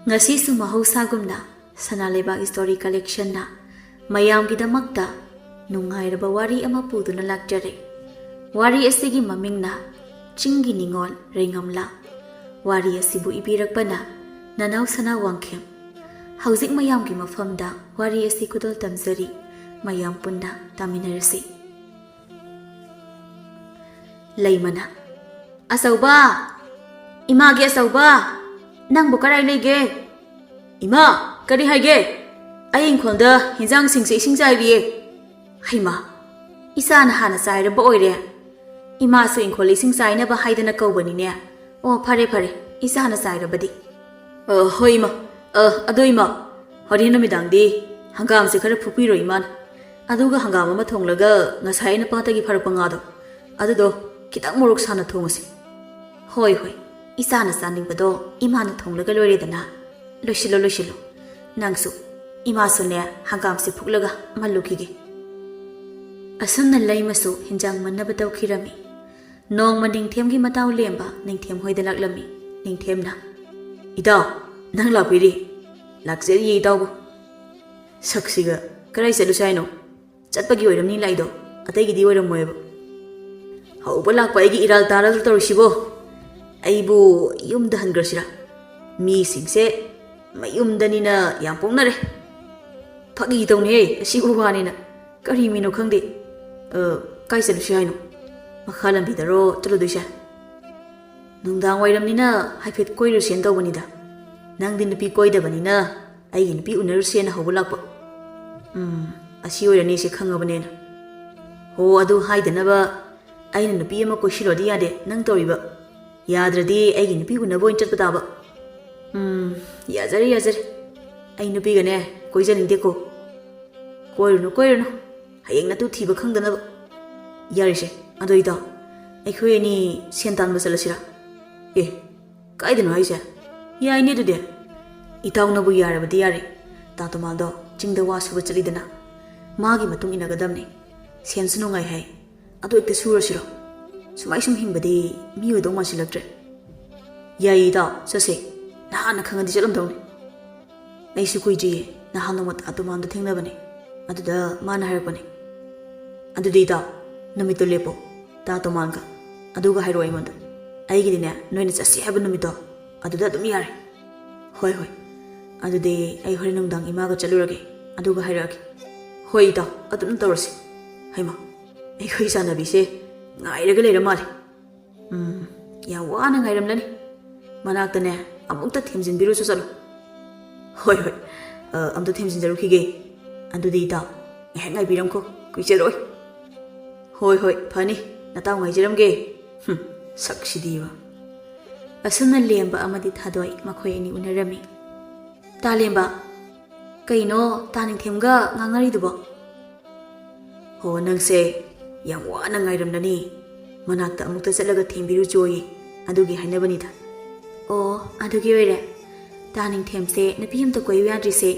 Ngasisu mahausaagumna Sanalebak Story Collection na mayamgidamakta nungairaba wari ama puduna lakjare. Wari asigi mamingna Chingi Ningol Ringamla. Wari asibu ibirakpana Nanaw Sana Wangkem. Hauzik mayamgi mafamda wari asi kudol tamzari mayam punda taminarasi. Laymana Asauba! Imagi asauba! Nang bukaray lege! Ima! Kari haige! Ay ingkolda hinjang singse ising jayriye. Haima! Isa na hana sayraba oire. Ima su ingkol ising saynaba haidana kaubani ne. O pare pare. Isa na sayrabadi. Hoi ima. Ado ima. Hori namidang di. Hangam se kara pupiro iman. Aduga hangam ama thonglaga ngasay na patagi farapang ado. Adudo kitang morok sana thongasi. Hoi hoi. Isa na saning bado ima na thonglaga lore dana. Loshilo. Nangsu. Ima su ne hangam se puklaga malukige. Asumna laymasu hinjang manaba tawkhirami. Nong ningthem gi mataw lemba ningthem hoida laklami. Ningthem na. Idaw, nang lakpiri. Lakjeri idaw. Saksiga karay salu sayno. Chatpagi oiramni laido. Atay gidi oiram moyebo. Hauba lakpa aigi iral taral tawrisibo. Aibu yumda hangrasira. Mi singse mayumdanina yampongnare. Phagi tawne asibu wanina. Kari mino khangde. Kai salu sayno. Makhalam bidaro tuludusha. Nungdang wairamnina haifet koiru sen tawbanida. Nangdi nupi koidabanina aigi nupi unaru sen hauba lakpa. Asi oirani se khangabanena. Ho adu haidanaba aina nupi ama koishilodi yade nang tawriba. Yadradi aigi nupi unabo intratpadaba. Yazare. Ai nupi gane koijaningdeko. Koirunu. Hayeng natu thiba khangdanaba. Yarise ado ida. Aikhoi ni sentan basalasira. Kaidano haise. Yaine dude. Itaw nabu yarabadi yare. Tatumaldo chingda wasuba chalidana. Magi matung inagadamne. Sensunu ngai hai. Ado ekta surasiro. Sumai sum hingbadi miyo dong masilaktre. Yai ida sase. Nahana khangadi chalam dawne. Aisu kuijiye. Nahana mat atumando thengnabane. Aduda mana harapane. Adudi ida numito lepo. Tatumalga. Aduga hairo aimanda. Aigidine noina chasi haba numito. Aduda dum yare. Hoi. Adude ai hori nungdang imaga chalurage. Aduga hairage. Hoi ida adum tawrasi. Haima. Ai khoi sanabise ngairaga leiramale. Ya wana ngairamlani. Manaktane amukta themjinbiru salu. Hoi. Amta themjinjarukige. Adude ida ngai biramko kuicheroi. Hoi phani nataw ngaijaramge. Saksidiwa. Asuna lemba amadi thadoi makhoi ani unarami. Ta lemba kaino taningthemga ngangnari dubo. Ho nangse yang wana ngairamnani manakta amukta chatlaga thembiru joyi adugi hainabanida. O adugi oire taningthemse napi amta koyu yadrise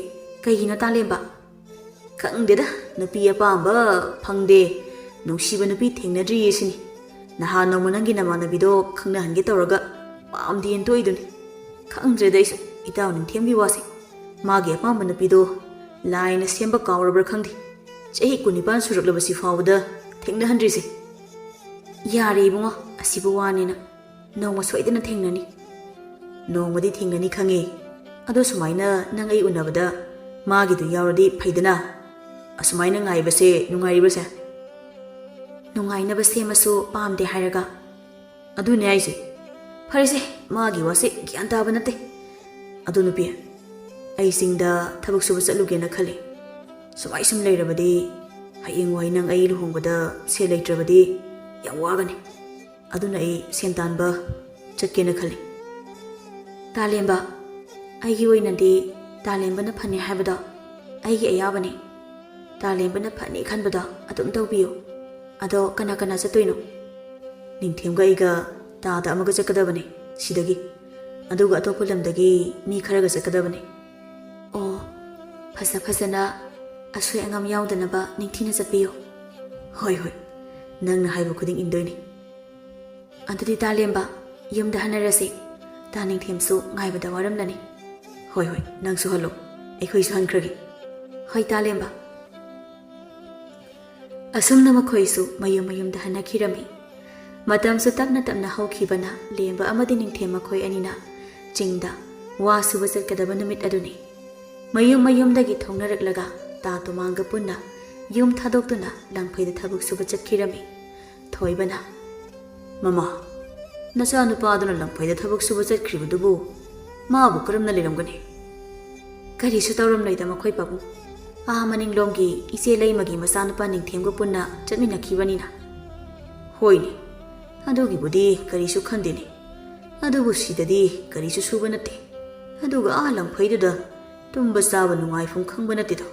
kaigino ta lemba. Khangdeda napi apamba phangde nungsiba napi thengnadri yesini. Naha nomanangi namanabido khangna hange tawraga pamdi entoiduni. Khangdreda isu itaw ningthembi wase. Magi apamba napido laina semba kawrabra khangdi. Chahi kunipan suraklabasi fawda thengnahandrise. Yari ibungo asibu wanina nongma soidana thengnani. Nongmadi thengnani khange. Ado sumaina nang ai unabada magidu yawradi phaidana. Asumaina ngaibase nungairibase. Nungainabase masu pamde hairaga. Adune aise. Farise magi wase gyan taba nate. Adu nupi aisingda thabak suba chatlugena khale. Sumai sum leirabadi hayeng wai nang ai luhongbada se leitrabadi yang wagani. Aduna ai sentanba chatkena khale. Talemba aigi oinadi talembana phane habada aigi ayabani. Talembana phane khanbada adum tawbiyo. Ado kana chatoino. Ningthemga iga tada amaga chakadabane sidagi. Aduga atopa lamdagi mi kharaga chakadabane. O phasana asoi angam yawdanaba ningthina chatpiyo. Hoi. Nangna haibu khuding indoini. Adudi talemba yumda hanarasi. Ta ningthemsu ngaibada waramlani. ꯍꯣꯏ ꯍꯣꯏ ꯅꯪꯁꯨ hello ꯑꯩꯈꯣꯏꯁꯨ ꯍꯟꯈ꯭ꯔꯒꯦ ꯍꯣꯏ ꯇꯥꯂꯦꯝꯕ ꯑꯁꯨꯝꯅ ꯃꯈꯣꯏꯁꯨ ꯃꯌꯨꯝ ꯃꯌꯨꯝꯗ ꯍꯟꯅꯈꯤꯔꯝꯃꯤ ꯃꯇꯝꯁꯨ ꯇꯞꯅ ꯇꯞꯅ ꯍꯧꯈꯤꯕꯅ ꯂꯦꯝꯕ ꯑꯃꯗꯤ ꯅꯤꯡꯊꯦꯝ ꯃꯈꯣꯏ ꯑꯅꯤꯅ ꯆꯤꯡꯗ ꯋꯥ ꯁꯨꯕ ꯆꯠꯀꯗꯕ ꯅꯨꯃꯤꯠ ꯑꯗꯨꯅꯤ ꯃꯌꯨꯝ ꯃꯌꯨꯝꯗꯒꯤ ꯊꯧꯅꯔꯛꯂꯒ ꯇꯥ ꯇꯣꯃꯥꯡꯒ ꯄꯨꯟꯅ ꯌꯨꯝ ꯊꯥꯗꯣꯛꯇꯨꯅ ꯂꯪꯐꯩꯗ ꯊꯕꯛ ꯁꯨꯕ ꯆꯠꯈꯤꯔꯝꯃꯤ ꯊꯣꯏꯕꯅ ꯃꯃꯥ ꯅꯆꯥꯅꯨꯄꯥꯗꯨꯅ ꯂꯪꯐꯩꯗ ꯊꯕꯛ ꯁꯨꯕ ꯆꯠꯈ꯭ꯔꯤꯕꯗꯨꯕꯨ ꯃꯥꯕꯨ ꯀꯔꯝꯅ ꯂꯩꯔꯝꯒꯅꯤ ꯀꯔꯤꯁꯨ ꯇꯧꯔꯝꯂꯣꯏꯗ ꯃꯈꯣꯏ ꯄꯥꯕꯨꯡ ꯃꯅꯤꯡꯂꯣꯝꯒꯤ ꯏꯆꯦ ꯂꯩꯃꯒꯤ ꯃꯆꯥꯅꯨꯄꯥ ꯅꯤꯡꯊꯦꯝꯒ ꯄꯨꯟꯅ ꯆꯠꯃꯤꯟꯅꯈꯤꯕꯅꯤꯅ ꯍꯣꯏꯅꯦ ꯑꯗꯨꯒꯤꯕꯨꯗꯤ ꯀꯔꯤꯁꯨ ꯈꯟꯗꯦꯅꯦ ꯑꯗꯨꯕꯨ ꯁꯤꯗꯗꯤ ꯀꯔꯤꯁꯨ ꯁꯨꯕ ꯅꯠꯇꯦ ꯑꯗꯨꯒ ꯂꯪꯐꯩꯗꯨꯗ ꯇꯨꯝꯕ ꯆꯥꯕ ꯅꯨꯡꯉꯥꯏꯐꯝ ꯈꯪꯕ ꯅꯠꯇꯦꯗꯣ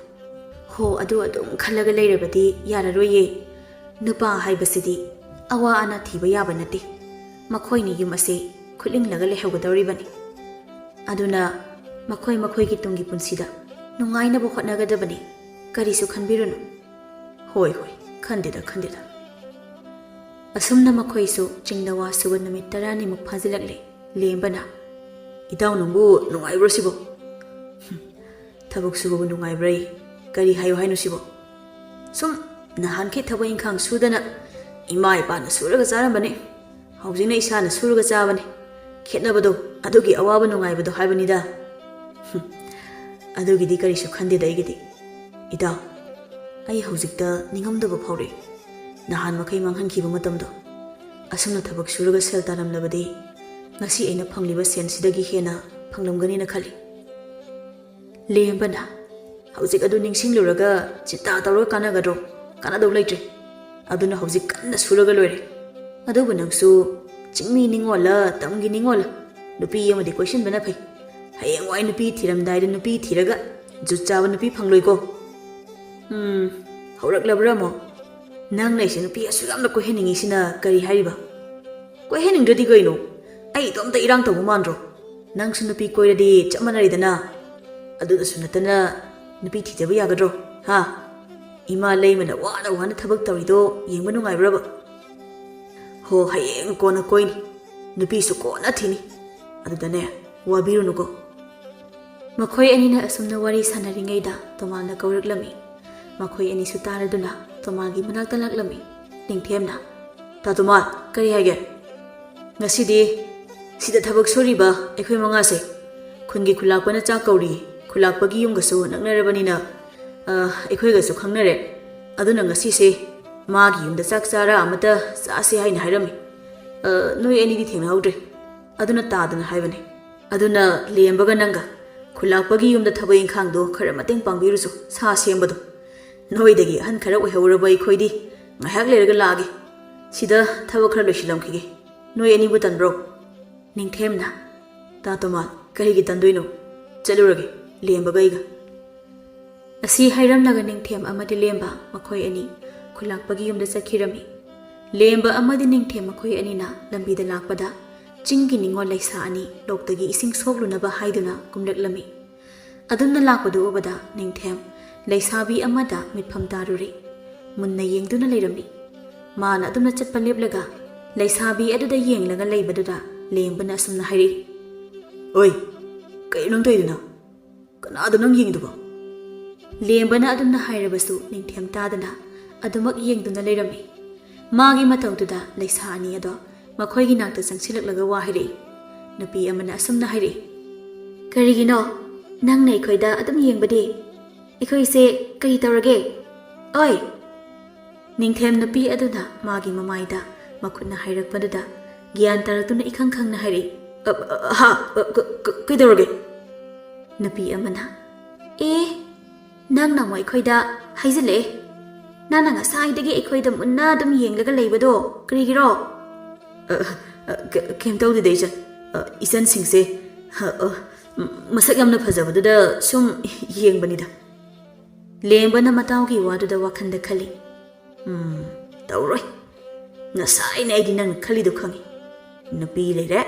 ꯍꯣ ꯑꯗꯨ ꯑꯗꯨꯝ ꯈꯜꯂꯒ ꯂꯩꯔꯕꯗꯤ ꯌꯥꯔꯔꯣꯏꯌꯦ ꯅꯨꯄꯥ ꯍꯥꯏꯕꯁꯤꯗꯤ ꯑꯋꯥ ꯑꯅꯥ ꯊꯤꯕ ꯌꯥꯕ ꯅꯠꯇꯦ ꯃꯈꯣꯏꯅ ꯌꯨꯝ ꯑꯁꯤ ꯈꯨꯠꯂꯤꯡꯂꯒ ꯂꯩꯍꯧꯒꯗꯧꯔꯤꯕꯅꯤ ꯑꯗꯨꯅ ꯃꯈꯣꯏꯒꯤ ꯇꯨꯡꯒꯤ ꯄꯨꯟꯁꯤꯗ ꯅꯨꯡꯉꯥꯏꯅꯕ ꯍꯣꯠꯅꯒꯗꯕꯅꯤ ꯀꯔꯤꯁꯨ ꯈꯟꯕꯤꯔꯨꯅꯨ ꯍꯣꯏ ꯍꯣꯏ ꯈꯟꯗꯦꯗ ꯑꯁꯨꯝꯅ ꯃꯈꯣꯏꯁꯨ ꯆꯤꯡꯗ ꯋꯥ ꯁꯨꯕ ꯅꯨꯃꯤꯠ 10ꯅꯤꯃꯨꯛ ꯐꯥꯖꯤꯜꯂꯛꯂꯦ ꯂꯦꯝꯕꯅ ꯏꯇꯥꯎ ꯅꯪꯕꯨ ꯅꯨꯡꯉꯥꯏꯕ꯭ꯔꯣ ꯁꯤꯕꯣ ꯊꯕꯛ ꯁꯨꯕꯕꯨ ꯅꯨꯡꯉꯥꯏꯕ꯭ꯔꯩ ꯀꯔꯤ ꯍꯥꯏꯌꯣ ꯍꯥꯏꯅꯣ ꯁꯤꯕꯣ ꯁꯨꯝ ꯅꯍꯥꯟꯈꯩ ꯊꯕꯛ ꯏꯪꯈꯥꯡ ꯁꯨꯗꯅ ꯏꯃꯥ ꯏꯄꯥꯅ ꯁꯨꯔꯒ ꯆꯥꯔꯝꯕꯅꯤ ꯍꯧꯖꯤꯛꯅ ꯏꯁꯥꯅ ꯁꯨꯔꯒ ꯆꯥꯕꯅꯤ ꯈꯦꯠꯅꯕꯗꯣ ꯑꯗꯨꯒꯤ ꯑꯋꯥꯕ ꯅꯨꯡꯉꯥꯏꯕꯗꯣ ꯍꯥꯏꯕꯅꯤꯗ ꯑꯗꯨꯒꯤꯗꯤ ꯀꯔꯤꯁꯨ ꯈꯟꯗꯦꯗ ꯑꯩꯒꯤꯗꯤ ꯏꯇꯥꯎ ꯑꯩ ꯍꯧꯖꯤꯛꯇ ꯅꯤꯡꯉꯝꯗꯕ ꯐꯥꯎꯔꯛꯏ ꯅꯍꯥꯟ ꯃꯈꯩ ꯃꯥꯡꯍꯟꯈꯤꯕ ꯃꯇꯝꯗꯣ ꯑꯁꯨꯝꯅ ꯊꯕꯛ ꯁꯨꯔꯒ ꯁꯦꯜ ꯇꯥꯜꯂꯝꯂꯕꯗꯤ ꯉꯁꯤ ꯑꯩꯅ ꯐꯪꯂꯤꯕ ꯁꯦꯟꯁꯤꯗꯒꯤ ꯍꯦꯟꯅ ꯐꯪꯂꯝꯒꯅꯤꯅ ꯈꯜꯂꯤ ꯂꯦꯝꯕꯅ ꯍꯧꯖꯤꯛ ꯑꯗꯨ ꯅꯤꯡꯁꯤꯡꯂꯨꯔꯒ ꯆꯤꯟꯇꯥ ꯇꯧꯔꯒ ꯀꯥꯟꯅꯒꯗ꯭ꯔꯣ ꯀꯥꯟꯅꯗꯧ ꯂꯩꯇ꯭ꯔꯦ ꯑꯗꯨꯅ ꯍꯧꯖꯤꯛ ꯀꯟꯅ ꯁꯨꯔꯒ ꯂꯣꯏꯔꯦ ꯑꯗꯨꯕꯨ ꯅꯪꯁꯨ ꯆꯤꯡꯃꯤ ꯅꯤꯡꯉꯣꯜꯂ ꯇꯝꯒꯤ ꯅꯤꯡꯉꯣꯜꯂ ꯅꯨꯄꯤ ꯑꯃꯗꯤ ꯀꯣꯏꯁꯤꯟꯕꯅ ꯐꯩ ꯍꯌꯦꯡꯋꯥꯏ ꯅꯨꯄꯤ ꯊꯤꯔꯝꯗꯥꯏꯗ ꯅꯨꯄꯤ ꯊꯤꯔꯒ ꯖꯨꯠ ꯆꯥꯕ ꯅꯨꯄꯤ ꯐꯪꯂꯣꯏꯀꯣ ꯍꯧꯔꯛꯂꯕ꯭ꯔꯥ ꯑꯃꯣ ꯅꯪꯅ ꯑꯩꯁꯦ ꯅꯨꯄꯤ ꯑꯁꯨꯛ ꯌꯥꯝꯅ ꯀꯣꯏꯍꯟꯅꯤꯡꯉꯤꯁꯤꯅ ꯀꯔꯤ ꯍꯥꯏꯔꯤꯕ ꯀꯣꯏꯍꯟꯅꯤꯡꯗ꯭ꯔꯗꯤ ꯀꯩꯅꯣ ꯑꯩ ꯏꯇꯣꯝꯇ ꯏꯔꯥꯡ ꯇꯧꯕ ꯃꯥꯟꯗ꯭ꯔꯣ ꯅꯪꯁꯨ ꯅꯨꯄꯤ ꯀꯣꯏꯔꯗꯤ ꯆꯞ ꯃꯥꯟꯅꯔꯦꯗꯅ ꯑꯗꯨꯗꯁꯨ ꯅꯠꯇꯅ ꯅꯨꯄꯤ ꯊꯤꯖꯕ ꯌꯥꯒꯗ꯭ꯔꯣ ꯏꯃꯥ ꯂꯩꯃꯅ ꯋꯥꯅ ꯋꯥꯅ ꯊꯕꯛ ꯇꯧꯔꯤꯗꯣ ꯌꯦꯡꯕ ꯅꯨꯡꯉꯥꯏꯕ꯭ꯔꯕ ꯍꯣ ꯍꯌꯦꯡ ꯀꯣꯟꯅ ꯀꯣꯏꯅꯤ ꯅꯨꯄꯤꯁꯨ ꯀꯣꯟꯅ ꯊꯤꯅꯤ ꯑꯗꯨꯗꯅꯦ ꯋꯥꯕꯤꯔꯨꯅꯨꯀꯣ ꯃꯈꯣꯏ ꯑꯅꯤꯅ ꯑꯁꯨꯝꯅ ꯋꯥꯔꯤ ꯁꯥꯟꯅꯔꯤꯉꯩꯗ ꯇꯣꯃꯥꯜꯅ ꯀꯧꯔꯛꯂꯝꯃꯤ ꯃꯈꯣꯏ ꯑꯅꯤꯁꯨ ꯇꯥꯔꯗꯨꯅ ꯇꯣꯃꯥꯜꯒꯤ ꯃꯅꯥꯛꯇ ꯂꯥꯛꯂꯝꯃꯤ ꯅꯤꯡꯊꯦꯝꯅ ꯇꯥ ꯇꯣꯃꯥꯜ ꯀꯔꯤ ꯍꯥꯏꯒꯦ ꯉꯁꯤꯗꯤ ꯁꯤꯗ ꯊꯕꯛ ꯁꯨꯔꯤꯕ ꯑꯩꯈꯣꯏ ꯃꯉꯥꯁꯦ ꯈꯨꯟꯒꯤ ꯈꯨꯜꯂꯥꯛꯄꯅ ꯆꯥꯛ ꯀꯧꯔꯤ ꯈꯨꯜꯂꯥꯛꯄꯒꯤ ꯌꯨꯝꯒꯁꯨ ꯅꯛꯅꯔꯕꯅꯤꯅ ꯑꯩꯈꯣꯏꯒꯁꯨ ꯈꯪꯅꯔꯦ ꯑꯗꯨꯅ ꯉꯁꯤꯁꯦ ꯃꯥꯒꯤ ꯌꯨꯝꯗ ꯆꯥꯛ ꯆꯥꯔꯥ ꯑꯃꯇ ꯆꯥꯁꯦ ꯍꯥꯏꯅ ꯍꯥꯏꯔꯝꯃꯤ ꯅꯣꯏ ꯑꯅꯤꯗꯤ ꯊꯦꯡꯅꯍꯧꯗ꯭ꯔꯦ ꯑꯗꯨꯅ ꯇꯥꯗꯅ ꯍꯥꯏꯕꯅꯤ ꯑꯗꯨꯅ ꯂꯦꯝꯕꯒ ꯅꯪꯒ ꯈꯨꯜꯂꯥꯛꯄꯒꯤ ꯌꯨꯝꯗ ꯊꯕꯛ ꯏꯪꯈꯥꯡꯗꯣ ꯈꯔ ꯃꯇꯦꯡ ꯄꯥꯡꯕꯤꯔꯨꯁꯨ ꯁꯥ ꯁꯦꯝꯕꯗꯣ ꯅꯣꯏꯗꯒꯤ ꯑꯍꯟ ꯈꯔ ꯑꯣꯏꯍꯧꯔꯕ ꯑꯩꯈꯣꯏꯗꯤ ꯉꯥꯏꯍꯥꯛ ꯂꯩꯔꯒ ꯂꯥꯛꯑꯒꯦ ꯁꯤꯗ ꯊꯕꯛ ꯈꯔ ꯂꯣꯏꯁꯤꯜꯂꯝꯈꯤꯒꯦ ꯅꯣꯏ ꯑꯅꯤꯕꯨ ꯇꯟꯕ꯭ꯔꯣ ꯅꯤꯡꯊꯦꯝꯅ ꯇꯥ ꯇꯣꯃꯥꯜ ꯀꯔꯤꯒꯤ ꯇꯟꯗꯣꯏꯅꯣ ꯆꯠꯂꯨꯔꯒꯦ ꯂꯦꯝꯕꯒ ꯑꯩꯒ ꯑꯁꯤ ꯍꯥꯏꯔꯝꯂꯒ ꯅꯤꯡꯊꯦꯝ ꯑꯃꯗꯤ ꯂꯦꯝꯕ ꯃꯈꯣꯏ ꯑꯅꯤ ꯈꯨꯜꯂꯥꯛꯄꯒꯤ ꯌꯨꯝꯗ ꯆꯠꯈꯤꯔꯝꯃꯤ ꯂꯦꯝꯕ ꯑꯃꯗꯤ ꯅꯤꯡꯊꯦꯝ ꯃꯈꯣꯏ ꯑꯅꯤꯅ ꯂꯝꯕꯤꯗ ꯂꯥꯛꯄꯗ ꯆꯤꯡꯒꯤ ꯅꯤꯡꯉꯣꯜ ꯂꯩꯁꯥ ꯑꯅꯤ ꯂꯣꯛꯇꯒꯤ ꯏꯁꯤꯡ ꯁꯣꯛꯂꯨꯅꯕ ꯍꯥꯏꯗꯨꯅ ꯀꯨꯝꯂꯛꯂꯝꯃꯤ ꯑꯗꯨꯝꯅ ꯂꯥꯛꯄꯗꯨ ꯎꯕꯗ ꯅꯤꯡꯊꯦꯝ ꯂꯩꯁꯥꯕꯤ ꯑꯃꯗ ꯃꯤꯠꯐꯝ ꯇꯥꯔꯨꯔꯤ ꯃꯨꯟꯅ ꯌꯦꯡꯗꯨꯅ ꯂꯩꯔꯝꯃꯤ ꯃꯥꯅ ꯑꯗꯨꯝꯅ ꯆꯠꯄ ꯂꯦꯞꯂꯒ ꯂꯩꯁꯥꯕꯤ ꯑꯗꯨꯗ ꯌꯦꯡꯂꯒ ꯂꯩꯕꯗꯨꯗ ꯂꯦꯝꯕꯅ ꯑꯁꯨꯝꯅ ꯍꯥꯏꯔꯛꯏ ꯑꯣꯏ ꯀꯩꯅꯣ ꯅꯪ ꯇꯧꯔꯤꯗꯨꯅ ꯀꯅꯥꯗꯣ ꯅꯪ ꯌꯦꯡꯗꯨꯕ ꯂꯦꯝꯕꯅ ꯑꯗꯨꯝꯅ ꯍꯥꯏꯔꯕꯁꯨ ꯅꯤꯡꯊꯦꯝ ꯇꯥꯗꯅ ꯑꯗꯨꯃꯛ ꯌꯦꯡꯗꯨꯅ ꯂꯩꯔꯝꯃꯤ ꯃꯥꯒꯤ ꯃꯇꯧꯗꯨꯗ ꯂꯩꯁꯥ ꯑꯅꯤ ꯑꯗꯣ ꯃꯈꯣꯏꯒꯤ ꯅꯥꯛꯇ ꯆꯪꯁꯤꯜꯂꯛꯂꯒ ꯋꯥ ꯍꯥꯏꯔꯛꯏ ꯅꯨꯄꯤ ꯑꯃꯅ ꯑꯁꯨꯝꯅ ꯍꯥꯏꯔꯛꯏ ꯀꯔꯤꯒꯤꯅꯣ ꯅꯪꯅ ꯑꯩꯈꯣꯏꯗ ꯑꯗꯨꯝ ꯌꯦꯡꯕꯗꯤ ꯑꯩꯈꯣꯏꯁꯦ ꯀꯔꯤ ꯇꯧꯔꯒꯦ ꯑꯣꯏ ꯅꯤꯡꯊꯦꯝ ꯅꯨꯄꯤ ꯑꯗꯨꯅ ꯃꯥꯒꯤ ꯃꯃꯥꯏꯗ ꯃꯈꯨꯠꯅ ꯍꯥꯏꯔꯛꯄꯗꯨꯗ ꯒ꯭ꯌꯥꯟ ꯇꯥꯔꯛꯇꯨꯅ ꯏꯈꯪ ꯈꯪꯅ ꯍꯥꯏꯔꯛꯏ ꯀꯩꯗꯧꯔꯒꯦ ꯅꯨꯄꯤ ꯑꯃꯅ ꯅꯪꯅ ꯑꯃꯨꯛ ꯑꯩꯈꯣꯏꯗ ꯍꯥꯏꯖꯤꯜꯂꯛꯑꯦ ꯅꯪꯅ ꯉꯁꯥꯏꯗꯒꯤ ꯑꯩꯈꯣꯏꯗ ꯃꯨꯟꯅ ꯑꯗꯨꯝ ꯌꯦꯡꯂꯒ ꯂꯩꯕꯗꯣ ꯀꯔꯤꯒꯤꯔꯣ ꯀꯩꯝ ꯇꯧꯗꯦꯗ ꯏꯆꯟꯁꯤꯡꯁꯦ ꯃꯁꯛ ꯌꯥꯝꯅ ꯐꯖꯕꯗꯨꯗ ꯁꯨꯝ ꯌꯦꯡꯕꯅꯤꯗ ꯂꯦꯝꯕꯅ ꯃꯇꯥꯎꯒꯤ ꯋꯥꯗꯨꯗ ꯋꯥꯈꯟꯗ ꯈꯜꯂꯤ ꯇꯧꯔꯣꯏ ꯉꯁꯥꯏꯅ ꯑꯩꯗꯤ ꯅꯪꯅ ꯈꯜꯂꯤꯗꯣ ꯈꯪꯉꯤ ꯅꯨꯄꯤ ꯂꯩꯔꯦ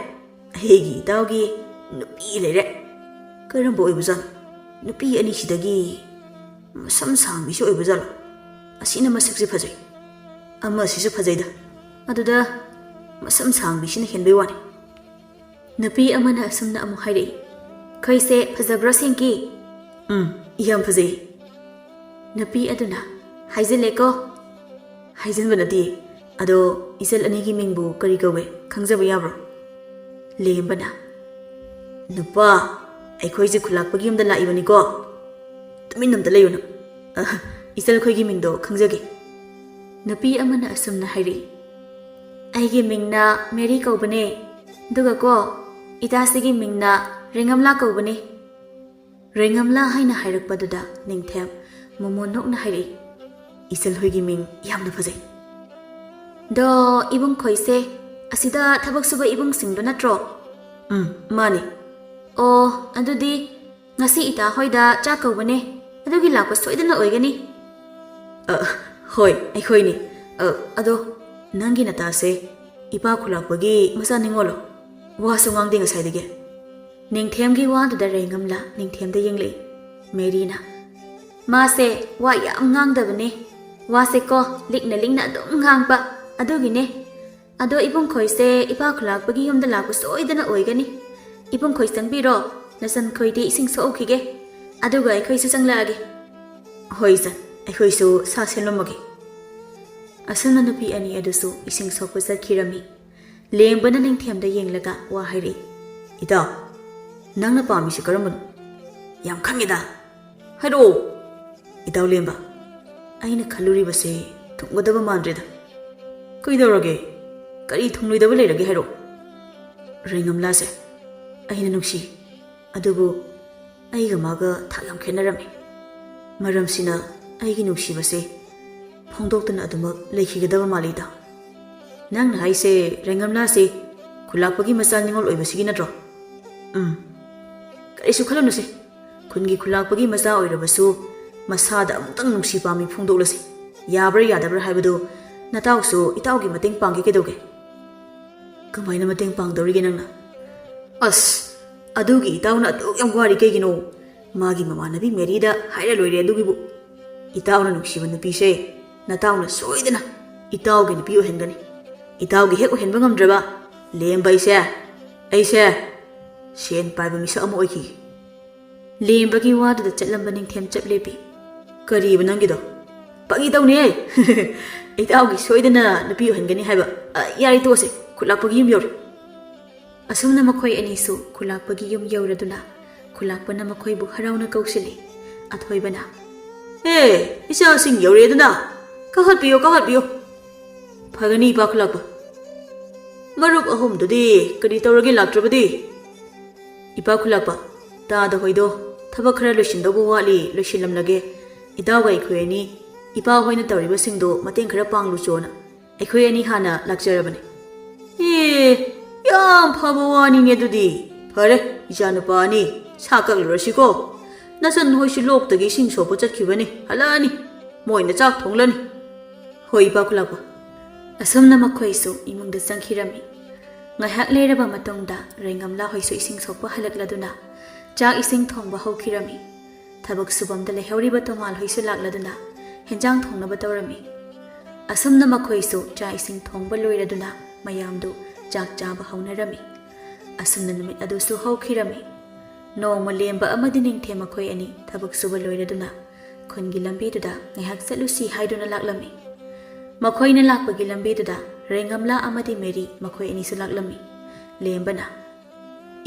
ꯑꯩꯒꯤ ꯏꯇꯥꯎꯒꯤ ꯅꯨꯄꯤ ꯂꯩꯔꯦ ꯀꯔꯝꯕ ꯑꯣꯏꯕꯖꯥꯠꯅꯣ ꯅꯨꯄꯤ ꯑꯅꯤꯁꯤꯗꯒꯤ ꯃꯁꯝ ꯁꯥꯡꯕꯤꯁꯨ ꯑꯣꯏꯕꯖꯥꯠꯂꯣ ꯑꯁꯤꯅ ꯃꯁꯛꯁꯦ ꯐꯖꯩ ꯑꯃꯁꯤꯁꯨ ꯐꯖꯩꯗ ꯑꯗꯨꯗ ꯃꯁꯝ ꯁꯥꯡꯕꯤꯁꯤꯅ ꯍꯦꯟꯕꯩ ꯋꯥꯅꯤ ꯅꯨꯄꯤ ꯑꯃꯅ ꯑꯁꯨꯝꯅ ꯑꯃꯨꯛ ꯍꯥꯏꯔꯛꯏ ꯈꯣꯏꯁꯦ ꯐꯖꯕ꯭ꯔꯣ ꯁꯦꯡꯀꯤ ꯌꯥꯝ ꯐꯖꯩ ꯅꯨꯄꯤ ꯑꯗꯨꯅ ꯍꯥꯏꯖꯤꯜꯂꯦꯀꯣ ꯍꯥꯏꯖꯤꯟꯕ ꯅꯠꯇꯦ ꯑꯗꯣ ꯏꯆꯜ ꯑꯅꯤꯒꯤ ꯃꯤꯡꯕꯨ ꯀꯔꯤ ꯀꯧꯋꯦ ꯈꯪꯖꯕ ꯌꯥꯕ꯭ꯔꯣ ꯂꯦꯝꯕꯅ ꯅꯨꯄꯥ ꯑꯩꯈꯣꯏꯁꯦ ꯈꯨꯜꯂꯥꯛꯄꯒꯤ ꯌꯨꯝꯗ ꯂꯥꯛꯏꯕꯅꯤꯀꯣ ꯇꯨꯃꯤꯟꯅ ꯑꯝꯇ ꯂꯩꯌꯨꯅ ꯏꯆꯜꯈꯣꯏꯒꯤ ꯃꯤꯡꯗꯣ ꯈꯪꯖꯒꯦ ꯅꯨꯄꯤ ꯑꯃꯅ ꯑꯁꯨꯝꯅ ꯍꯥꯏꯔꯛꯏ ꯑꯩꯒꯤ ꯃꯤꯡꯅ ꯃꯦꯔꯤ ꯀꯧꯕꯅꯦ ꯑꯗꯨꯒ ꯀꯣ ꯏꯇꯥꯁꯤꯒꯤ ꯃꯤꯡꯅ ꯔꯦꯡꯉꯝꯂꯥ ꯀꯧꯕꯅꯦ ꯔꯦꯡꯉꯝꯂꯥ ꯍꯥꯏꯅ ꯍꯥꯏꯔꯛꯄꯗꯨꯗ ꯅꯤꯡꯊꯦꯝ ꯃꯣꯃꯣꯟ ꯅꯣꯛꯅ ꯍꯥꯏꯔꯛꯏ ꯏꯆꯜꯍꯣꯏꯒꯤ ꯃꯤꯡ ꯌꯥꯝꯅ ꯐꯖꯩ ꯗꯣ ꯏꯕꯨꯡ ꯈꯣꯏꯁꯦ ꯑꯁꯤꯗ ꯊꯕꯛ ꯁꯨꯕ ꯏꯕꯨꯡꯁꯤꯡꯗꯣ ꯅꯠꯇ꯭ꯔꯣ ꯃꯥꯅꯤ ꯑꯣ ꯑꯗꯨꯗꯤ ꯉꯁꯤ ꯏꯇꯥ ꯍꯣꯏꯗ ꯆꯥꯛ ꯀꯧꯕꯅꯦ ꯑꯗꯨꯒꯤ ꯂꯥꯛꯄ ꯁꯣꯏꯗꯅ ꯑꯣꯏꯒꯅꯤ ꯍꯣꯏ ꯑꯩꯈꯣꯏꯅꯤ ꯑꯗꯣ ꯅꯪꯒꯤ ꯅꯇꯥꯁꯦ ꯏꯄꯥ ꯈꯨꯜꯂꯥꯛꯄꯒꯤ ꯃꯆꯥ ꯅꯤꯡꯉꯣꯜꯂꯣ ꯋꯥꯁꯨ ꯉꯥꯡꯗꯦ ꯉꯁꯥꯏꯗꯒꯤ ꯅꯤꯡꯊꯦꯝꯒꯤ ꯋꯥꯗꯨꯗ ꯔꯦꯡꯉꯝꯂꯥ ꯅꯤꯡꯊꯦꯝꯗ ꯌꯦꯡꯂꯛꯏ ꯃꯦꯔꯤꯅ ꯃꯥꯁꯦ ꯋꯥ ꯌꯥꯝ ꯉꯥꯡꯗꯕꯅꯦ ꯋꯥꯁꯦ ꯀꯣ ꯂꯤꯛꯅ ꯂꯤꯛꯅ ꯑꯗꯨꯝ ꯉꯥꯡꯕ ꯑꯗꯨꯒꯤꯅꯦ ꯑꯗꯣ ꯏꯕꯨꯡ ꯈꯣꯏꯁꯦ ꯏꯄꯥ ꯈꯨꯜꯂꯥꯛꯄꯒꯤ ꯌꯨꯝꯗ ꯂꯥꯛꯄ ꯁꯣꯏꯗꯅ ꯑꯣꯏꯒꯅꯤ ꯏꯕꯨꯡ ꯈꯣꯏ ꯆꯪꯕꯤꯔꯣ ꯅꯆꯟ ꯈꯣꯏꯗꯤ ꯏꯁꯤꯡ ꯁꯣꯛꯎꯈꯤꯒꯦ ꯑꯗꯨꯒ ꯑꯩꯈꯣꯏꯁꯨ ꯆꯪꯂꯛꯑꯒꯦ ꯍꯣꯏ ꯏꯆꯟ ꯑꯩꯈꯣꯏꯁꯨ ꯁꯥ ꯁꯦꯝꯂꯝꯃꯒꯦ ꯑꯁꯨꯝꯅ ꯅꯨꯄꯤ ꯑꯅꯤ ꯑꯗꯨꯁꯨ ꯏꯁꯤꯡ ꯁꯣꯛꯄ ꯆꯠꯈꯤꯔꯝꯃꯤ ꯂꯦꯡꯕꯅ ꯅꯤꯡꯊꯦꯝꯗ ꯌꯦꯡꯂꯒ ꯋꯥ ꯍꯥꯏꯔꯛꯏ ꯏꯇꯥꯎ ꯅꯪꯅ ꯄꯥꯝꯃꯤꯁꯤ ꯀꯔꯝꯕꯅꯣ ꯌꯥꯝ ꯈꯪꯉꯦꯗ ꯍꯥꯏꯔꯛꯑꯣ ꯏꯇꯥꯎ ꯂꯦꯝꯕ ꯑꯩꯅ ꯈꯜꯂꯨꯔꯤꯕꯁꯦ ꯊꯨꯡꯒꯗꯕ ꯃꯥꯟꯗ꯭ꯔꯦꯗ ꯀꯩꯗꯧꯔꯒꯦ ꯀꯔꯤ ꯊꯨꯡꯂꯣꯏꯗꯕ ꯂꯩꯔꯒꯦ ꯍꯥꯏꯔꯛꯑꯣ ꯔꯦꯡꯉꯝꯂꯥꯁꯦ ꯑꯩꯅ ꯅꯨꯡꯁꯤ ꯑꯗꯨꯕꯨ ꯑꯩꯒ ꯃꯥꯒ ꯊꯥꯛ ꯌꯥꯝ ꯈꯦꯠꯅꯔꯝꯃꯤ ꯃꯔꯝꯁꯤꯅ ꯑꯩꯒꯤ ꯅꯨꯡꯁꯤꯕꯁꯦ ꯐꯣꯡꯗꯣꯛꯇꯅ ꯑꯗꯨꯃꯛ ꯂꯩꯈꯤꯒꯗꯕ ꯃꯥꯜꯂꯤꯗ ꯅꯪꯅ ꯍꯥꯏꯁꯦ ꯔꯦꯡꯉꯝꯂꯥꯁꯦ ꯈꯨꯜꯂꯥꯛꯄꯒꯤ ꯃꯆꯥ ꯅꯤꯉꯣꯜ ꯑꯣꯏꯕꯁꯤꯒꯤ ꯅꯠꯇ꯭ꯔꯣ ꯀꯔꯤꯁꯨ ꯈꯜꯂꯨꯅꯨꯁꯦ ꯈꯨꯟꯒꯤ ꯈꯨꯜꯂꯥꯛꯄꯒꯤ ꯃꯆꯥ ꯑꯣꯏꯔꯕꯁꯨ ꯃꯁꯥꯗ ꯑꯃꯨꯛꯇꯪ ꯅꯨꯡꯁꯤ ꯄꯥꯝꯃꯤ ꯐꯣꯡꯗꯣꯛꯂꯁꯤ ꯌꯥꯕ꯭ꯔꯥ ꯌꯥꯗꯕ꯭ꯔꯥ ꯍꯥꯏꯕꯗꯨ ꯅꯇꯥꯎꯁꯨ ꯏꯇꯥꯎꯒꯤ ꯃꯇꯦꯡ ꯄꯥꯡꯒꯦ ꯀꯩꯗꯧꯒꯦ ꯀꯃꯥꯏꯅ ꯃꯇꯦꯡ ꯄꯥꯡꯗꯧꯔꯤꯒꯦ ꯅꯪꯅ ꯑꯁ ꯑꯗꯨꯒꯤ ꯏꯇꯥꯎꯅ ꯑꯗꯨꯛ ꯌꯥꯝ ꯋꯥꯔꯤ ꯀꯩꯒꯤꯅꯣ ꯃꯥꯒꯤ ꯃꯃꯥꯟꯅꯕꯤ ꯃꯦꯔꯤꯗ ꯍꯥꯏꯔ ꯂꯣꯏꯔꯦ ꯑꯗꯨꯒꯤꯕꯨ ꯏꯇꯥꯎꯅ ꯅꯨꯡꯁꯤꯕ ꯅꯨꯄꯤꯁꯦ ꯅꯇꯥꯎꯅ ꯁꯣꯏꯗꯅ ꯏꯇꯥꯎꯒꯤ ꯅꯨꯄꯤ ꯑꯣꯏꯍꯟꯒꯅꯤ ꯏꯇꯥꯎꯒꯤ ꯍꯦꯛ ꯑꯣꯏꯍꯟꯕ ꯉꯝꯗ꯭ꯔꯕ ꯂꯦꯝꯕ ꯑꯩꯁꯦ ꯁꯦꯟ ꯄꯥꯏꯕ ꯃꯤꯁꯛ ꯑꯃ ꯑꯣꯏꯈꯤꯒꯦ ꯂꯦꯝꯕꯒꯤ ꯋꯥꯗꯨꯗ ꯆꯠꯂꯝꯕ ꯅꯤꯡꯊꯦꯝ ꯆꯞ ꯂꯦꯞꯄꯤ ꯀꯔꯤꯕ ꯅꯪꯒꯤꯗꯣ ꯐꯥꯒꯤ ꯇꯧꯅꯦ ꯏꯇꯥꯎꯒꯤ ꯁꯣꯏꯗꯅ ꯅꯨꯄꯤ ꯑꯣꯏꯍꯟꯒꯅꯤ ꯍꯥꯏꯕ ꯌꯥꯔꯦ ꯇꯣꯛꯑꯁꯦ ꯈꯨꯜꯂꯥꯛꯄꯒꯤ ꯌꯨꯝ ꯌꯧꯔꯦ ꯑꯁꯨꯝꯅ ꯃꯈꯣꯏ ꯑꯅꯤꯁꯨ ꯈꯨꯜꯂꯥꯛꯄꯒꯤ ꯌꯨꯝ ꯌꯧꯔꯗꯨꯅ ꯈꯨꯜꯂꯥꯛꯄꯅ ꯃꯈꯣꯏꯕꯨ ꯍꯔꯥꯎꯅ ꯀꯧꯁꯤꯜꯂꯤ ꯑꯊꯣꯏꯕꯅ ꯏꯆꯥꯁꯤꯡ ꯌꯧꯔꯦꯗꯅ ꯀꯥꯈꯠꯄꯤꯌꯣ ꯐꯒꯅꯤ ꯏꯄꯥ ꯈꯨꯜꯂꯥꯛꯄ ꯃꯔꯨꯞ ꯑꯍꯨꯝꯗꯨꯗꯤ ꯀꯔꯤ ꯇꯧꯔꯒꯦ ꯂꯥꯛꯇ꯭ꯔꯕꯗꯤ ꯏꯄꯥ ꯈꯨꯜꯂꯥꯛꯄ ꯇꯥꯗ ꯍꯣꯏꯗꯣ ꯊꯕꯛ ꯈꯔ ꯂꯣꯏꯁꯤꯟꯗꯧꯕ ꯋꯥꯠꯂꯤ ꯂꯣꯏꯁꯤꯜꯂꯝꯂꯒꯦ ꯏꯇꯥꯎꯒ ꯑꯩꯈꯣꯏ ꯑꯅꯤ ꯏꯄꯥ ꯍꯣꯏꯅ ꯇꯧꯔꯤꯕꯁꯤꯡꯗꯣ ꯃꯇꯦꯡ ꯈꯔ ꯄꯥꯡꯂꯨꯆꯣꯅ ꯑꯩꯈꯣꯏ ꯑꯅꯤ ꯍꯥꯟꯅ ꯂꯥꯛꯆꯔꯕꯅꯤ ꯌꯥꯝ ꯐꯕ ꯋꯥꯅꯤꯅꯦ ꯑꯗꯨꯗꯤ ꯐꯔꯦ ꯏꯆꯥꯅꯨꯄꯥ ꯑꯅꯤ ꯁꯥ ꯀꯛꯂꯨꯔꯁꯤꯀꯣ ꯅꯆꯟ ꯍꯣꯏꯁꯨ ꯂꯣꯛꯇꯒꯤ ꯏꯁꯤꯡ ꯁꯣꯛꯄ ꯆꯠꯈꯤꯕꯅꯤ ꯍꯜꯂꯛꯑꯅꯤ ꯃꯣꯏꯅ ꯆꯥꯛ ꯊꯣꯡꯂꯅꯤ ꯍꯣꯏ ꯏꯄꯥ ꯈꯨꯜꯂꯥꯛꯄ ꯑꯁꯨꯝꯅ ꯃꯈꯣꯏꯁꯨ ꯏꯃꯨꯡꯗ ꯆꯪꯈꯤꯔꯝꯃꯤ ꯉꯥꯏꯍꯥꯛ ꯂꯩꯔꯕ ꯃꯇꯨꯡꯗ ꯔꯦꯡꯉꯝꯂꯥ ꯍꯣꯏꯁꯨ ꯏꯁꯤꯡ ꯁꯣꯛꯄ ꯍꯜꯂꯛꯂꯗꯨꯅ ꯆꯥꯛ ꯏꯁꯤꯡ ꯊꯣꯡꯕ ꯍꯧꯈꯤꯔꯝꯃꯤ ꯊꯕꯛ ꯁꯨꯕꯝꯗ ꯂꯩꯍꯧꯔꯤꯕ ꯇꯣꯉꯥꯜ ꯍꯣꯏꯁꯨ ꯂꯥꯛꯂꯗꯨꯅ ꯍꯦꯟꯖꯥꯡ ꯊꯣꯡꯅꯕ ꯇꯧꯔꯝꯃꯤ ꯑꯁꯨꯝꯅ ꯃꯈꯣꯏꯁꯨ ꯆꯥꯛ ꯏꯁꯤꯡ ꯊꯣꯡꯕ ꯂꯣꯏꯔꯗꯨꯅ ꯃꯌꯥꯝꯗꯨ ꯆꯥꯛ ꯆꯥꯕ ꯍꯧꯅꯔꯝꯃꯤ ꯑꯁꯨꯝꯅ ꯅꯨꯃꯤꯠ ꯑꯗꯨꯁꯨ ꯍꯧꯈꯤꯔꯝꯃꯤ ꯅꯣꯡꯃ ꯂꯦꯝꯕ ꯑꯃꯗꯤ ꯅꯤꯡꯊꯦꯝ ꯃꯈꯣꯏ ꯑꯅꯤ ꯊꯕꯛ ꯁꯨꯕ ꯂꯣꯏꯔꯗꯨꯅ ꯈꯨꯟꯒꯤ ꯂꯝꯕꯤꯗꯨꯗ ꯉꯥꯏꯍꯥꯛ ꯆꯠꯂꯨꯁꯤ ꯍꯥꯏꯗꯨꯅ ꯂꯥꯛꯂꯝꯃꯤ ꯃꯈꯣꯏꯅ ꯂꯥꯛꯄꯒꯤ ꯂꯝꯕꯤꯗꯨꯗ ꯔꯦꯡꯉꯝꯂꯥ ꯑꯃꯗꯤ ꯃꯦꯔꯤ ꯃꯈꯣꯏ ꯑꯅꯤꯁꯨ ꯂꯥꯛꯂꯝꯃꯤ ꯂꯦꯝꯕꯅ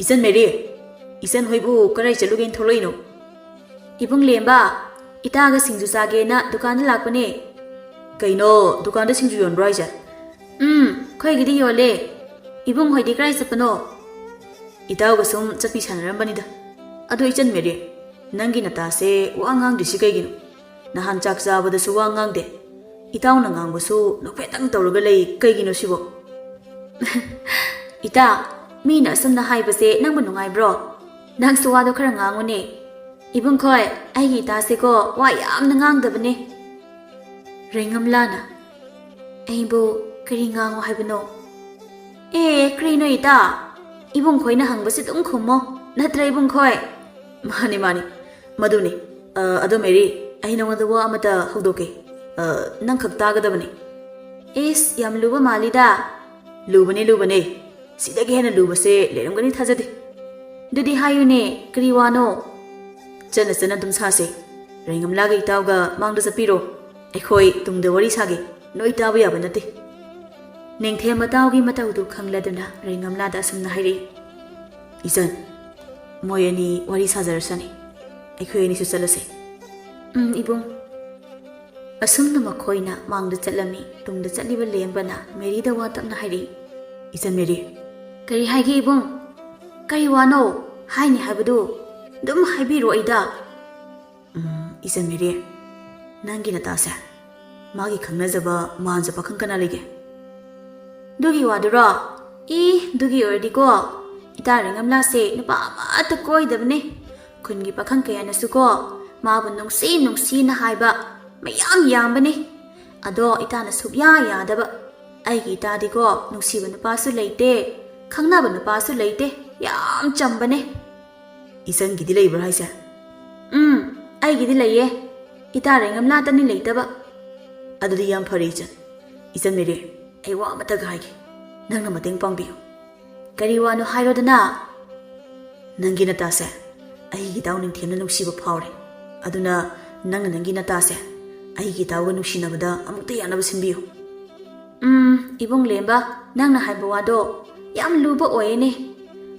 ꯏꯆꯟ ꯃꯦꯔꯤ ꯏꯆꯟ ꯍꯣꯏꯕꯨ ꯀꯔꯥꯏ ꯆꯠꯂꯨꯒꯦꯅ ꯊꯣꯛꯂꯛꯏꯅꯣ ꯏꯕꯨꯡ ꯂꯦꯝꯕ ꯏꯇꯥꯒ ꯁꯤꯡꯖꯨ ꯆꯥꯒꯦꯅ ꯗꯨꯀꯥꯟꯗ ꯂꯥꯛꯄꯅꯦ ꯀꯩꯅꯣ ꯗꯨꯀꯥꯟꯗ ꯁꯤꯡꯖꯨ ꯌꯣꯟꯕ꯭ꯔꯣ ꯍꯥꯏꯁꯦ ꯑꯩꯈꯣꯏꯒꯤꯗꯤ ꯌꯣꯜꯂꯦ ꯏꯕꯨꯡ ꯍꯣꯏꯗꯤ ꯀꯔꯥꯏ ꯆꯠꯄꯅꯣ ꯏꯇꯥꯎꯒ ꯁꯨꯝ ꯆꯠꯄꯤ ꯁꯥꯟꯅꯔꯝꯕꯅꯤꯗ ꯑꯗꯣ ꯏꯆꯟ ꯃꯦꯔꯤ ꯅꯪꯒꯤ ꯅꯇꯥꯁꯦ ꯋꯥ ꯉꯥꯡꯗ꯭ꯔꯤꯁꯤ ꯀꯩꯒꯤꯅꯣ ꯅꯍꯥꯟ ꯆꯥꯛ ꯆꯥꯕꯗꯁꯨ ꯋꯥ ꯉꯥꯡꯗꯦ ꯏꯇꯥꯎꯅ ꯉꯥꯡꯕꯁꯨ ꯅꯣꯛꯐꯦꯠꯇꯪ ꯇꯧꯔꯒ ꯂꯩ ꯀꯩꯒꯤꯅꯣ ꯁꯤꯕꯣ ꯏꯇꯥ ꯃꯤꯅ ꯑꯁꯨꯝꯅ ꯍꯥꯏꯕꯁꯦ ꯅꯪꯕꯨ ꯅꯨꯡꯉꯥꯏꯕ꯭ꯔꯣ ꯅꯪꯁꯨ ꯋꯥꯗꯣ ꯈꯔ ꯉꯥꯡꯉꯨꯅꯦ ꯏꯕꯨꯡꯈꯣꯏ ꯑꯩꯒꯤ ꯏꯇꯥꯁꯦꯀꯣ ꯋꯥ ꯌꯥꯝꯅ ꯉꯥꯡꯗꯕꯅꯦ ꯔꯦꯡꯉꯝꯂꯥꯅ ꯑꯩꯕꯨ ꯀꯔꯤ ꯉꯥꯡꯉꯣ ꯍꯥꯏꯕꯅꯣ ꯀꯔꯤꯅꯣ ꯏꯇꯥ ꯏꯕꯨꯡꯈꯣꯏꯅ ꯍꯪꯕꯁꯦ ꯑꯗꯨꯝ ꯈꯨꯝꯃꯣ ꯅꯠꯇ꯭ꯔ ꯏꯕꯨꯡꯈꯣꯏ ꯃꯥꯅꯤ ꯃꯗꯨꯅꯤ ꯑꯗꯣ ꯃꯦꯔꯤ ꯑꯩ ꯅꯉꯣꯟꯗ ꯋꯥ ꯑꯃꯇ ꯍꯧꯗꯣꯛꯀꯦ ꯅꯪ ꯈꯛ ꯇꯥꯒꯗꯕꯅꯤ ꯌꯥꯝ ꯂꯨꯕ ꯃꯥꯜꯂꯤꯗ ꯂꯨꯕꯅꯦ ꯁꯤꯗꯒꯤ ꯍꯦꯟꯅ ꯂꯨꯕꯁꯦ ꯂꯩꯔꯝꯒꯅꯤ ꯊꯥꯖꯗꯦ Dudi hayune kari wano. Chana chana dum sase. Ringam lagi itawga mangda sapiro. Ekhoi tungda wari sage. No itawa yaba nate. Ningthe matawgi matawdu khangladuna ringam lada asumna hairi. Isan, moyani wari sajarasani. Ekhoi ni su chalase. Ibung. Asumna makhoina mangda chalami tungda chaliba lembana Mary da watapna hairi. Isan Mary. Kari haige ibung. Kari wano haini haibadu. Dum haibiro aida. Isan Mary. Nangi natasa. Magi khangnajaba manjaba khangkana lege. Dugi wadura. Dugi ordiko. Ita ringam lase nupa amata koidabne. Kungi pakhang kaya nasuko. Mabu nungsi na haiba. Mayam yambane. Ado ita nasubya yadaba. Aigi ita diko nungsiba nupasu leite. Khangnaba nupasu leite. Yam chambane. Isan gidi laibra haisa. Ai gidi laiye. Ita ringam latani leitaba. Adudi yam phari chan. Isan mere. Ai wa mata gaige. Nangna mateng pangbiyo. Kari wano hairodana. Nangi natase. Ai gitaw ning themna nungsiba phawre. Aduna nangna nangi natase. Ai gitaw ga nungsinabada amukta yanaba sinbiyo. Ibung lemba nangna haiba wado yam luba oyene.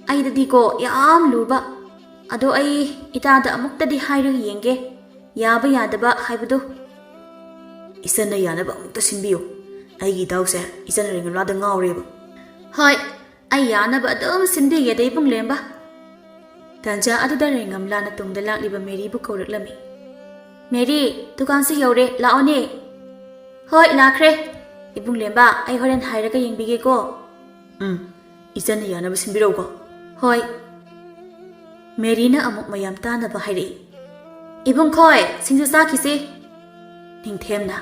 Ai dadi ko yam luba. Ado ai itada amukta di hairag yenge. Yaba yadaba haibado. Isan na yanaba amukta sinbiyo. Ai gitaw se isan ring rada ngawreba. Hoi, ai yanaba adum sinbi yada ibung lemba. Tanja aduda ringam lana tungda lakliba Mary bu kauraklami. Mary, dukan se yaure laone. Hoi, lakre. Ibung lemba ai horen hairaga yengbige ko. Isan na yanaba sinbiro ko. Hoi. Mary na amuk mayam tanaba hairi. Ibung khoi, singju sakisi. Ningthem na.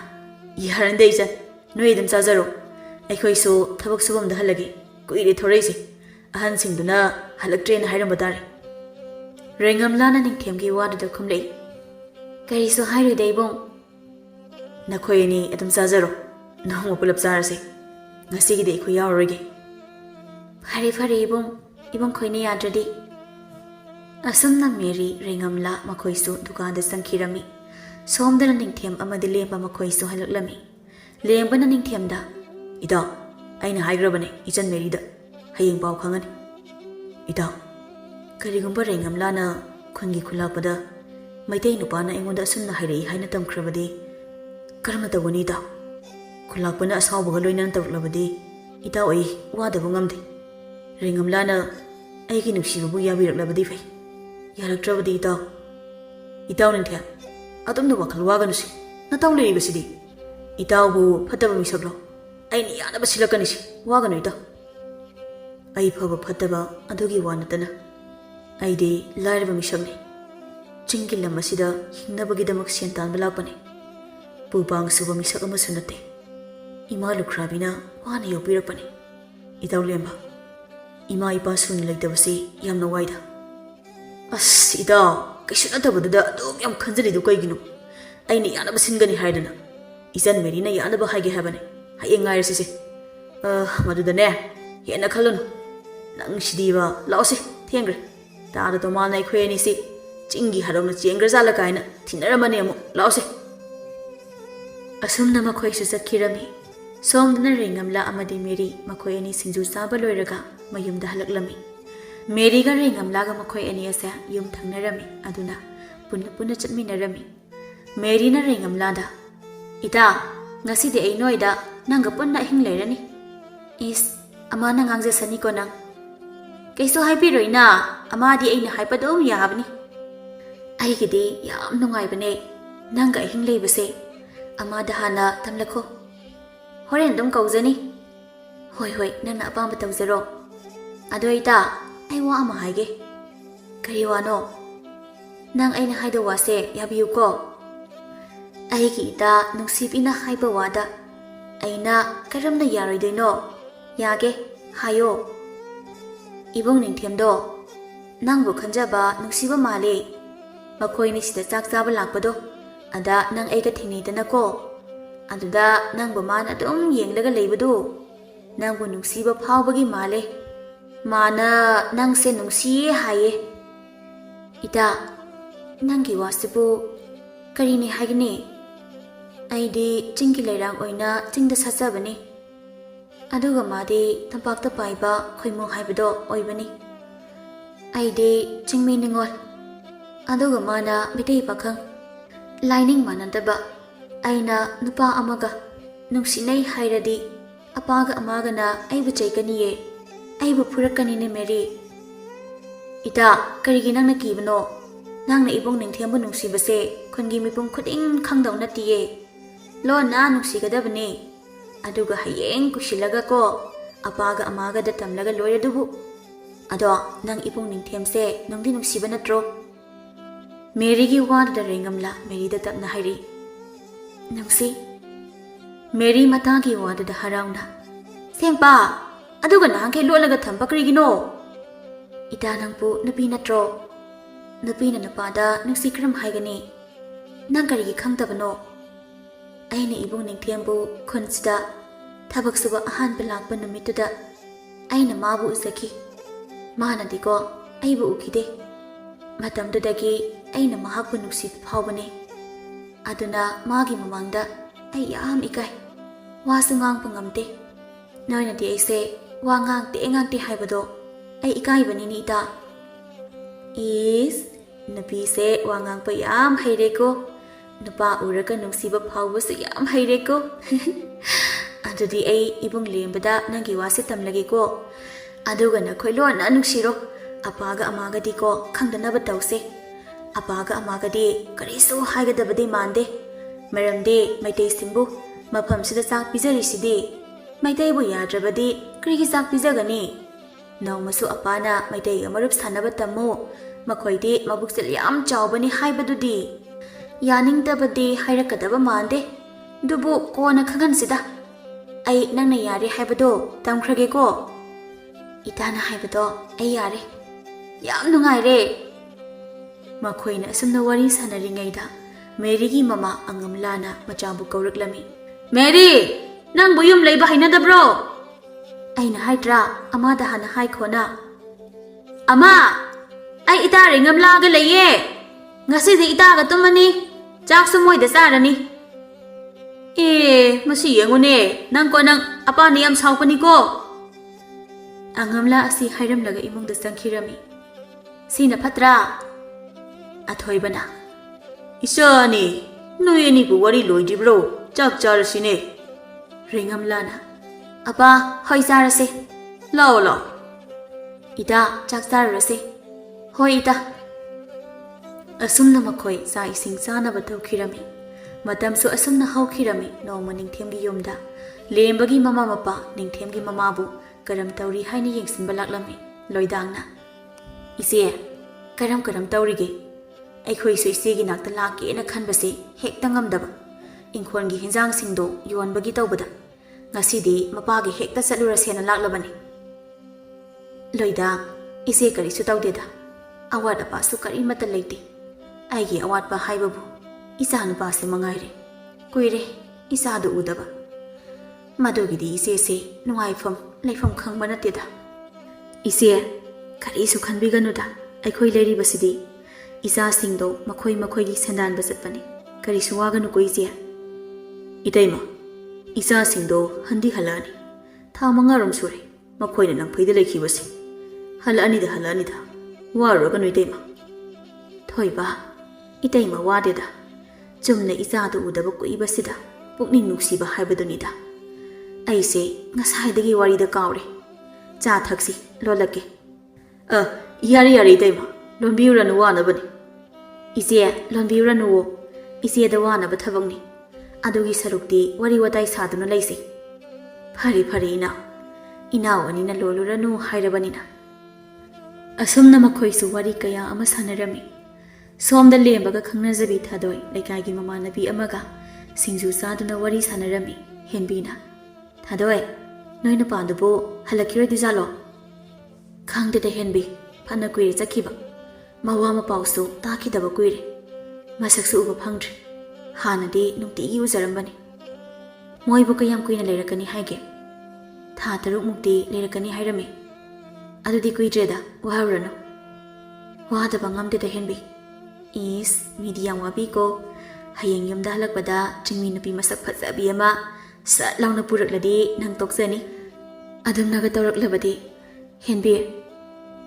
Yaran isan. Noi dum chajaro. Aikhoi so thabak subam da halagi. Kuire thoreisi. Ahan singduna halaktre na hairam batare. Ringam lana ningthem gi wadu da khumlei. Kari so hairu da ibung. Nakhoi ni adum chajaro. Nahung pulap charase. Ngasi gi de khoi yawrege. Phare ibung. Ibung khoi ni yadradi. Asumna Mary ringam la makhoi so dukan da sangkhirami. Somdana ningthem amadi lemba makhoi so halaklami. Lembana ningthem da. Ida, aina haigrabane ijan Mary da. Hayeng pau khangani. Ida, karigumba ringam lana khungi khulakpada maitai nupana aingonda asumna hairei haina tamkhrabadi. Karma tawani da. Khulakpana asawbaga loinan tawlabadi. Ida oi wadabu ngamde. Ringam lana aigi nuksibabu yabiraklabadi fai. Yaraktrabadi ida. Ida ningthem. Atumna wakhal waganusi. Nataw leibasidi. Itawu fataba misaglo. Aini yanaba silakanisi. Waganu ida. Ai phaba fataba adugi wanatana. Aidi lairaba misagni. Chingi lamasida hingnabagi sientan balakpani. Pupang suba misak amasu nate. Ima lukrabina wana yopirakpani. Itaw lemba. Ima ipa suni laitabasi yamna waida. As ida kaisu natabadada adum yam khanjalidu kaiginu. Aini yanaba singani haidana. Isan Mary na yanaba haige habane. Hayeng ngair sise. Madudane. Hena khalun. Nang sidiba laose thengre. Tada to malna ikhwe ni si. Chingi harona chengra jala kaina thinaramane amu laose. Asumna makhoi su sakhirami. Somdana ringam la amadi Mary makhoi ani singju saba loiraga mayumda halaklami. Mary ga ringam la ga makhoi ani asa yum thangnarami aduna punna chatminarami. Mary na ringam la da. Ida, ngasidi ay noida nang punna hing lerani. Is amana ngangja sani ko nang. Kaiso haipiroi na amadi ay na haipadom yahabni. Ay gidi yam nungai bane nang ga hing leibase amada hana tamlako. Horen dum kauzani. Hoi nang na apang batawzaro. Ado ida ay wa ama haige. Kariwano. Nang ay na haida wase yabiyu ko. Aigi ita nungsipina haiba wada. Aina karamna yaroidoino. Yage hayo. Ibung ningthemdo. Nangbu khanjaba nungsiba male. Makhoi ni sida chak chaba lakpado. Ada nang aiga thingnidana ko. Aduda nangbu man adum yenglaga leibadu. Nangbu nungsiba phawbagi male. ꯃꯥꯅ ꯅꯪꯁꯦ ꯅꯨꯡꯁꯤꯌꯦ ꯍꯥꯏꯌꯦ꯫ ꯏꯇꯥ, ꯅꯪꯒꯤ ꯋꯥꯁꯤꯕꯨ ꯀꯔꯤꯅꯤ ꯍꯥꯏꯒꯅꯤ? ꯑꯩꯗꯤ ꯆꯤꯡꯒꯤ ꯂꯩꯔꯥꯡ ꯑꯣꯏꯅ ꯆꯤꯡꯗ ꯁꯥꯠꯆꯕꯅꯤ, ꯑꯗꯨꯒ ꯃꯥꯗꯤ ꯇꯝꯄꯥꯛꯇ ꯄꯥꯏꯕ ꯈꯣꯏꯃꯨ ꯍꯥꯏꯕꯗꯣ ꯑꯣꯏꯕꯅꯤ꯫ ꯑꯩꯗꯤ ꯆꯤꯡꯃꯤ ꯅꯤꯡꯉꯣꯜ, ꯑꯗꯨꯒ ꯃꯥꯅ ꯃꯩꯇꯩ ꯄꯥꯈꯪ꯫ ꯂꯥꯏꯅꯤꯡ ꯃꯥꯟꯅꯗꯕ ꯑꯩꯅ ꯅꯨꯄꯥ ꯑꯃꯒ ꯅꯨꯡꯁꯤꯅꯩ ꯍꯥꯏꯔꯗꯤ ꯑꯄꯥꯒ ꯑꯃꯒꯅ ꯑꯩꯕꯨ ꯆꯩꯒꯅꯤꯌꯦ, ꯑꯩꯕꯨ ꯐꯨꯔꯛꯀꯅꯤꯅꯦ ꯃꯦꯔꯤ꯫ ꯏꯇꯥ, ꯀꯔꯤꯒꯤ ꯅꯪꯅ ꯀꯤꯕꯅꯣ? ꯅꯪꯅ ꯏꯕꯨꯡ ꯅꯤꯡꯊꯦꯝꯕꯨ ꯅꯨꯡꯁꯤꯕꯁꯦ ꯈꯨꯟꯒꯤ ꯃꯤꯄꯨꯝ ꯈꯨꯗꯤꯡ ꯈꯪꯗꯧ ꯅꯠꯇꯤꯌꯦ, ꯂꯣꯟꯅ ꯅꯨꯡꯁꯤꯒꯗꯕꯅꯤ꯫ ꯑꯗꯨꯒ ꯍꯌꯦꯡ ꯀꯨꯏꯁꯤꯜꯂꯒ ꯀꯣ ꯑꯄꯥꯒ ꯑꯃꯒꯗ ꯇꯝꯂꯒ ꯂꯣꯏꯔꯗꯨꯕꯨ꯫ ꯑꯗꯣ ꯅꯪ ꯏꯕꯨꯡ ꯅꯤꯡꯊꯦꯝꯁꯦ ꯅꯨꯡꯗꯤ ꯅꯨꯡꯁꯤꯕ ꯅꯠꯇ꯭ꯔꯣ? ꯃꯦꯔꯤꯒꯤ ꯋꯥꯗꯨꯗ ꯔꯦꯡꯉꯝꯂ ꯃꯦꯔꯤꯗ ꯇꯞꯅ ꯍꯥꯏꯔꯤ, ꯅꯨꯡꯁꯤ꯫ ꯃꯦꯔꯤ ꯃꯇꯥꯒꯤ ꯋꯥꯗꯨꯗ ꯍꯔꯥꯎꯅ, ꯁꯦꯡꯄꯥ, ꯑꯗꯨꯒ ꯅꯍꯥꯟꯈꯩ ꯂꯣꯠꯂꯒ ꯊꯝꯕ ꯀꯔꯤꯒꯤꯅꯣ? ꯏꯇꯥ, ꯅꯪꯕꯨ ꯅꯨꯄꯤ ꯅꯠꯇ꯭ꯔꯣ? ꯅꯨꯄꯤꯅ ꯅꯨꯄꯥꯗ ꯅꯨꯡꯁꯤ ꯀꯔꯝ ꯍꯥꯏꯒꯅꯤ? ꯅꯪ ꯀꯔꯤꯒꯤ ꯈꯪꯗꯕꯅꯣ? ꯑꯩꯅ ꯏꯕꯨꯡ ꯅꯤꯡꯊꯦꯝꯕꯨ ꯈꯨꯟꯁꯤꯗ ꯊꯕꯛ ꯁꯨꯕ ꯑꯍꯥꯟꯕ ꯂꯥꯛꯄ ꯅꯨꯃꯤꯠꯇꯨꯗ ꯑꯩꯅ ꯃꯥꯕꯨ ꯎꯖꯈꯤ꯫ ꯃꯥꯅꯗꯤꯀꯣ ꯑꯩꯕꯨ ꯎꯈꯤꯗꯦ꯫ ꯃꯇꯝꯗꯨꯗꯒꯤ ꯑꯩꯅ ꯃꯍꯥꯛꯄꯨ ꯅꯨꯡꯁꯤꯕ ꯐꯥꯎꯕꯅꯦ꯫ ꯑꯗꯨꯅ ꯃꯥꯒꯤ ꯃꯃꯥꯡꯗ ꯑꯩ ꯌꯥꯝ ꯏꯀꯥꯏ, ꯋꯥꯁꯨ ꯉꯥꯡꯕ ꯉꯝꯗꯦ꯫ ꯅꯣꯏꯅꯗꯤ ꯑꯩꯁꯦ ꯋꯥ ꯉꯥꯡꯇꯦ ꯍꯥꯏꯕꯗꯣ ꯑꯩ ꯏꯀꯥꯏꯕꯅꯤꯅꯤ ꯏꯇꯥ꯫ ꯏꯁ, ꯅꯨꯄꯤꯁꯦ ꯋꯥ ꯉꯥꯡꯕ ꯌꯥꯝ ꯍꯩꯔꯦꯀꯣ, ꯅꯨꯄꯥ ꯎꯔꯒ ꯅꯨꯡꯁꯤꯕ ꯐꯥꯎꯕꯁꯨ ꯌꯥꯝ ꯍꯩꯔꯦꯀꯣ꯫ ꯑꯗꯨꯗꯤ ꯑꯩ ꯏꯕꯨꯡ ꯂꯦꯝꯕꯗ ꯅꯪꯒꯤ ꯋꯥꯁꯦ ꯇꯝꯂꯒꯦꯀꯣ, ꯑꯗꯨꯒ ꯅꯈꯣꯏ ꯂꯣꯟꯅ ꯅꯨꯡꯁꯤꯔꯣ꯫ ꯑꯄꯥꯒ ꯑꯃꯒꯗꯤꯀꯣ ꯈꯪꯗꯅꯕ ꯇꯧꯁꯦ꯫ ꯑꯄꯥꯒ ꯑꯃꯒꯗꯤ ꯀꯔꯤꯁꯨ ꯍꯥꯏꯒꯗꯕꯗꯤ ꯃꯥꯟꯗꯦ, ꯃꯔꯝꯗꯤ ꯃꯩꯇꯩꯁꯤꯡꯕꯨ ꯃꯐꯝꯁꯤꯗ ꯆꯥꯛ ꯄꯤꯖꯔꯤꯁꯤꯗꯤ꯫ ꯃꯩꯇꯩꯕꯨ ꯌꯥꯗ꯭ꯔꯕꯗꯤ ꯀꯔꯤꯒꯤ ꯆꯥꯛ ꯄꯤꯖꯒꯅꯤ? ꯅꯣꯡꯃꯁꯨ ꯑꯄꯥꯅ ꯃꯩꯇꯩꯒ ꯃꯔꯨꯞ ꯁꯥꯟꯅꯕ ꯇꯝꯃꯨ, ꯃꯈꯣꯏꯗꯤ ꯃꯕꯨꯛꯆꯦꯜ ꯌꯥꯝ ꯆꯥꯎꯕꯅꯤ ꯍꯥꯏꯕꯗꯨꯗꯤ ꯌꯥꯅꯤꯡꯗꯕꯗꯤ ꯍꯥꯏꯔꯛꯀꯗꯕ ꯃꯥꯟꯗꯦ꯫ ꯑꯗꯨꯕꯨ ꯀꯣꯟꯅ ꯈꯪꯍꯟꯁꯤꯗ꯫ ꯑꯩ ꯅꯪꯅ ꯌꯥꯔꯦ ꯍꯥꯏꯕꯗꯣ ꯇꯝꯈ꯭ꯔꯒꯦꯀꯣ? ꯏꯇꯥꯅ ꯍꯥꯏꯕꯗꯣ ꯑꯩ ꯌꯥꯔꯦ, ꯌꯥꯝ ꯅꯨꯡꯉꯥꯏꯔꯦ꯫ ꯃꯈꯣꯏꯅ ꯑꯁꯨꯝꯅ ꯋꯥꯔꯤ ꯁꯥꯟꯅꯔꯤꯉꯩꯗ ꯃꯦꯔꯤꯒꯤ ꯃꯃꯥ ꯑꯉꯝꯂꯥꯅ ꯃꯆꯥꯕꯨ ꯀꯧꯔꯛꯂꯝꯃꯤ꯫ ꯃꯦꯔꯤ, ꯅꯪꯕꯨ ꯌꯨꯝ ꯂꯩꯕ ꯍꯩꯅꯗꯕ꯭ꯔꯣ? ꯑꯩꯅ ꯍꯥꯏꯗ꯭ꯔꯥ ꯑꯃꯗ ꯍꯥꯟꯅ ꯍꯥꯏꯈꯣꯅ꯫ ꯑꯃ, ꯑꯩ ꯏꯇꯥ ꯔꯦꯡꯉꯝꯂꯥꯒ ꯂꯩꯌꯦ꯫ ꯉꯁꯤꯗꯤ ꯏꯇꯥꯒ ꯇꯨꯝꯃꯅꯤ, ꯆꯥꯛꯁꯨ ꯃꯣꯏꯗ ꯆꯥꯔꯅꯤ꯫ ꯃꯁꯤ ꯌꯦꯡꯉꯨꯅꯦ, ꯅꯪ ꯑꯄꯥꯅ ꯌꯥꯝ ꯁꯥꯎꯒꯅꯤꯀꯣ꯫ ꯑꯉꯝꯂꯥ ꯑꯁꯤ ꯍꯥꯏꯔꯝꯂꯒ ꯏꯃꯨꯡꯗ ꯆꯪꯈꯤꯔꯝꯃꯤ꯫ ꯁꯤꯅ ꯐꯠꯇ꯭ꯔꯥ? ꯑꯊꯣꯏꯕꯅ, ꯏꯆꯥꯅꯤ, ꯅꯣꯏ ꯑꯅꯤꯕꯨ ꯋꯥꯔꯤ ꯂꯣꯏꯗ꯭ꯔꯤꯕ꯭ꯔꯣ? ꯆꯥꯛ ꯆꯥꯔꯁꯤꯅꯦ꯫ ꯔꯦꯡꯉꯝꯂꯥꯅ, ꯑꯄꯥ, ꯍꯣꯏ ꯆꯥꯔꯁꯦ꯫ ꯂꯥꯛꯑꯣ ꯂꯥꯛꯑꯣ꯫ ꯏꯇꯥ, ꯆꯥꯛ ꯆꯥꯔꯨꯔꯁꯦ꯫ ꯍꯣꯏ ꯏꯇꯥ꯫ ꯑꯁꯨꯝꯅ ꯃꯈꯣꯏ ꯆꯥꯛ ꯏꯁꯤꯡ ꯆꯥꯅꯕ ꯇꯧꯈꯤꯔꯝꯃꯤ꯫ ꯃꯇꯝꯁꯨ ꯑꯁꯨꯝꯅ ꯍꯧꯈꯤꯔꯝꯃꯤ꯫ ꯅꯣꯡꯃ ꯅꯤꯡꯊꯦꯝꯒꯤ ꯌꯨꯝꯗ ꯂꯦꯝꯕꯒꯤ ꯃꯃꯥ ꯃꯄꯥ ꯅꯤꯡꯊꯦꯝꯒꯤ ꯃꯃꯥꯕꯨ ꯀꯔꯝ ꯇꯧꯔꯤ ꯍꯥꯏꯅ ꯌꯦꯡꯁꯤꯟꯕ ꯂꯥꯛꯂꯝꯃꯤ꯫ ꯂꯣꯏꯗꯥꯡꯅ, ꯏꯆꯦ, ꯀꯔꯝ ꯇꯧꯔꯤꯒꯦ? ꯑꯩꯈꯣꯏꯁꯨ ꯏꯆꯦꯒꯤ ꯅꯥꯛꯇ ꯂꯥꯛꯀꯦꯅ ꯈꯟꯕꯁꯤ ꯍꯦꯛꯇ ꯉꯝꯗꯕ, ꯏꯪꯈꯣꯜꯒꯤ ꯍꯦꯟꯖꯥꯡꯁꯤꯡꯗꯣ ꯌꯣꯟꯕꯒꯤ ꯇꯧꯕꯗ ꯉꯁꯤꯗꯤ ꯃꯄꯥꯒꯤ ꯍꯦꯛꯇ ꯆꯠꯂꯨꯔꯁꯦꯅ ꯂꯥꯛꯂꯕꯅꯤ꯫ ꯂꯣꯏꯗꯥꯡ, ꯏꯆꯦ ꯀꯔꯤꯁꯨ ꯇꯧꯗꯦꯗ, ꯑꯋꯥꯠ ꯑꯄꯥꯁꯨ ꯀꯔꯤꯃꯠꯇ ꯂꯩꯇꯦ꯫ ꯑꯩꯒꯤ ꯑꯋꯥꯠꯄ ꯍꯥꯏꯕꯕꯨ ꯏꯆꯥ ꯅꯨꯄꯥꯁꯦ ꯃꯉꯥꯏꯔꯦ꯫ ꯀꯨꯏꯔꯦ ꯏꯆꯥꯗꯨ ꯎꯗꯕ, ꯃꯗꯨꯒꯤꯗꯤ ꯏꯆꯦꯁꯦ ꯅꯨꯡꯉꯥꯏꯐꯝ ꯂꯩꯐꯝ ꯈꯪꯕ ꯅꯠꯇꯦꯗ꯫ ꯏꯆꯦ, ꯀꯔꯤꯁꯨ ꯈꯟꯕꯤꯒꯅꯨꯗ, ꯑꯩꯈꯣꯏ ꯂꯩꯔꯤꯕꯁꯤꯗꯤ ꯏꯆꯥꯁꯤꯡꯗꯣ ꯃꯈꯣꯏꯒꯤ ꯁꯦꯟꯗꯥꯟꯕ ꯆꯠꯄꯅꯤ, ꯀꯔꯤꯁꯨ ꯋꯥꯒꯅꯨꯀꯣ ꯏꯆꯦ꯫ ꯏꯇꯩꯃ, ꯏꯆꯥꯁꯤꯡꯗꯣ ꯍꯟꯗꯤ ꯍꯜꯂꯛꯑꯅꯤ, ꯊꯥ 5 ꯁꯨꯔꯦ ꯃꯈꯣꯏꯅ ꯂꯪꯐꯩꯗ ꯂꯩꯈꯤꯕꯁꯤ꯫ ꯍꯜꯂꯛꯑꯅꯤꯗ, ꯋꯥꯔꯨꯔꯒꯅꯨ ꯏꯇꯩꯃ꯫ ꯊꯣꯏꯕ, ꯏꯇꯩꯃ ꯋꯥꯗꯦꯗ, ꯆꯨꯝꯅ ꯏꯆꯥꯗꯨ ꯎꯗꯕ ꯀꯨꯏꯕꯁꯤꯗ ꯄꯨꯛꯅꯤꯡ ꯅꯨꯡꯁꯤꯕ ꯍꯥꯏꯕꯗꯨꯅꯤꯗ꯫ ꯑꯩꯁꯦ ꯉꯁꯥꯏꯗꯒꯤ ꯋꯥꯔꯤꯗ ꯀꯥꯎꯔꯦ꯫ ꯆꯥ ꯊꯛꯁꯤ, ꯂꯣꯜꯂꯛꯀꯦ꯫ ꯌꯥꯔꯦ ꯏꯇꯩꯃ, ꯂꯣꯟꯕꯤꯔꯨꯔꯅꯨ, ꯋꯥꯅꯕꯅꯤ꯫ ꯏꯆꯦ, ꯂꯣꯟꯕꯤꯔꯨꯔꯅꯨꯋꯣ, ꯏꯆꯦꯗ ꯋꯥꯅꯕ ꯊꯕꯛꯅꯤ꯫ ꯑꯗꯨꯒꯤ ꯁꯔꯨꯛꯇꯤ ꯋꯥꯔꯤ ꯋꯥꯇꯥꯏ ꯁꯥꯗꯨꯅ ꯂꯩꯁꯤ꯫ ꯐꯔꯦ ꯏꯅꯥꯎ ꯑꯅꯤꯅ ꯂꯣꯜꯂꯨꯔꯅꯨ ꯍꯥꯏꯔꯕꯅꯤꯅ꯫ ꯑꯁꯨꯝꯅ ꯃꯈꯣꯏꯁꯨ ꯋꯥꯔꯤ ꯀꯌꯥ ꯑꯃ ꯁꯥꯟꯅꯔꯝꯃꯤ꯫ ꯁꯣꯝꯗ ꯂꯦꯝꯕꯒ ꯈꯪꯅꯖꯕꯤ ꯊꯥꯗꯣꯏ ꯂꯩꯀꯥꯏꯒꯤ ꯃꯃꯥꯟꯅꯕꯤ ꯑꯃꯒ ꯁꯤꯡꯖꯨ ꯆꯥꯗꯨꯅ ꯋꯥꯔꯤ ꯁꯥꯟꯅꯔꯝꯃꯤ꯫ ꯍꯦꯟꯕꯤꯅ, ꯊꯥꯗꯣꯏ, ꯅꯣꯏ ꯅꯨꯄꯥꯗꯨꯕꯨ ꯍꯜꯂꯛꯈꯤꯔꯣꯏꯗꯣꯏꯖꯥꯠꯂꯣ? ꯈꯪꯗꯦꯗ ꯍꯦꯟꯕꯤ, ꯐꯅ ꯀꯨꯏꯔꯦ ꯆꯠꯈꯤꯕ, ꯃꯋꯥ ꯃꯄꯥꯎꯁꯨ ꯇꯥꯈꯤꯗꯕ ꯀꯨꯏꯔꯦ, ꯃꯁꯛꯁꯨ ꯎꯕ ꯐꯪꯗ꯭ꯔꯤ꯫ ꯍꯥꯟꯅꯗꯤ ꯅꯨꯡꯇꯤꯒꯤ ꯎꯖꯔꯝꯕꯅꯤ꯫ ꯃꯣꯏꯕꯨ ꯀꯌꯥꯝ ꯀꯨꯏꯅ ꯂꯩꯔꯛꯀꯅꯤ ꯍꯥꯏꯒꯦ? ꯊꯥ 3 ꯃꯨꯛꯇꯤ ꯂꯩꯔꯛꯀꯅꯤ ꯍꯥꯏꯔꯝꯃꯤ꯫ ꯑꯗꯨꯗꯤ ꯀꯨꯏꯗ꯭ꯔꯦꯗ ꯋꯥꯍꯧꯔꯅꯨ ꯋꯥꯗꯕ ꯉꯝꯗꯦꯗ ꯍꯦꯟꯕꯤ ꯏꯁ ꯃꯤꯗꯤ ꯌꯥꯝ ꯋꯥꯕꯤꯀꯣ ꯍꯌꯦꯡ ꯌꯨꯝꯗ ꯍꯜꯂꯛꯄꯗ ꯆꯤꯡꯃꯤ ꯅꯨꯄꯤ ꯃꯁꯛ ꯐꯖꯕꯤ ꯑꯃ ꯁꯠ ꯂꯥꯎꯅ ꯄꯨꯔꯛꯂꯗꯤ ꯅꯪ ꯇꯣꯛꯆꯅꯤ ꯑꯗꯨꯝꯅꯒ ꯇꯧꯔꯛꯂꯕꯗꯤ ꯍꯦꯟꯕꯤ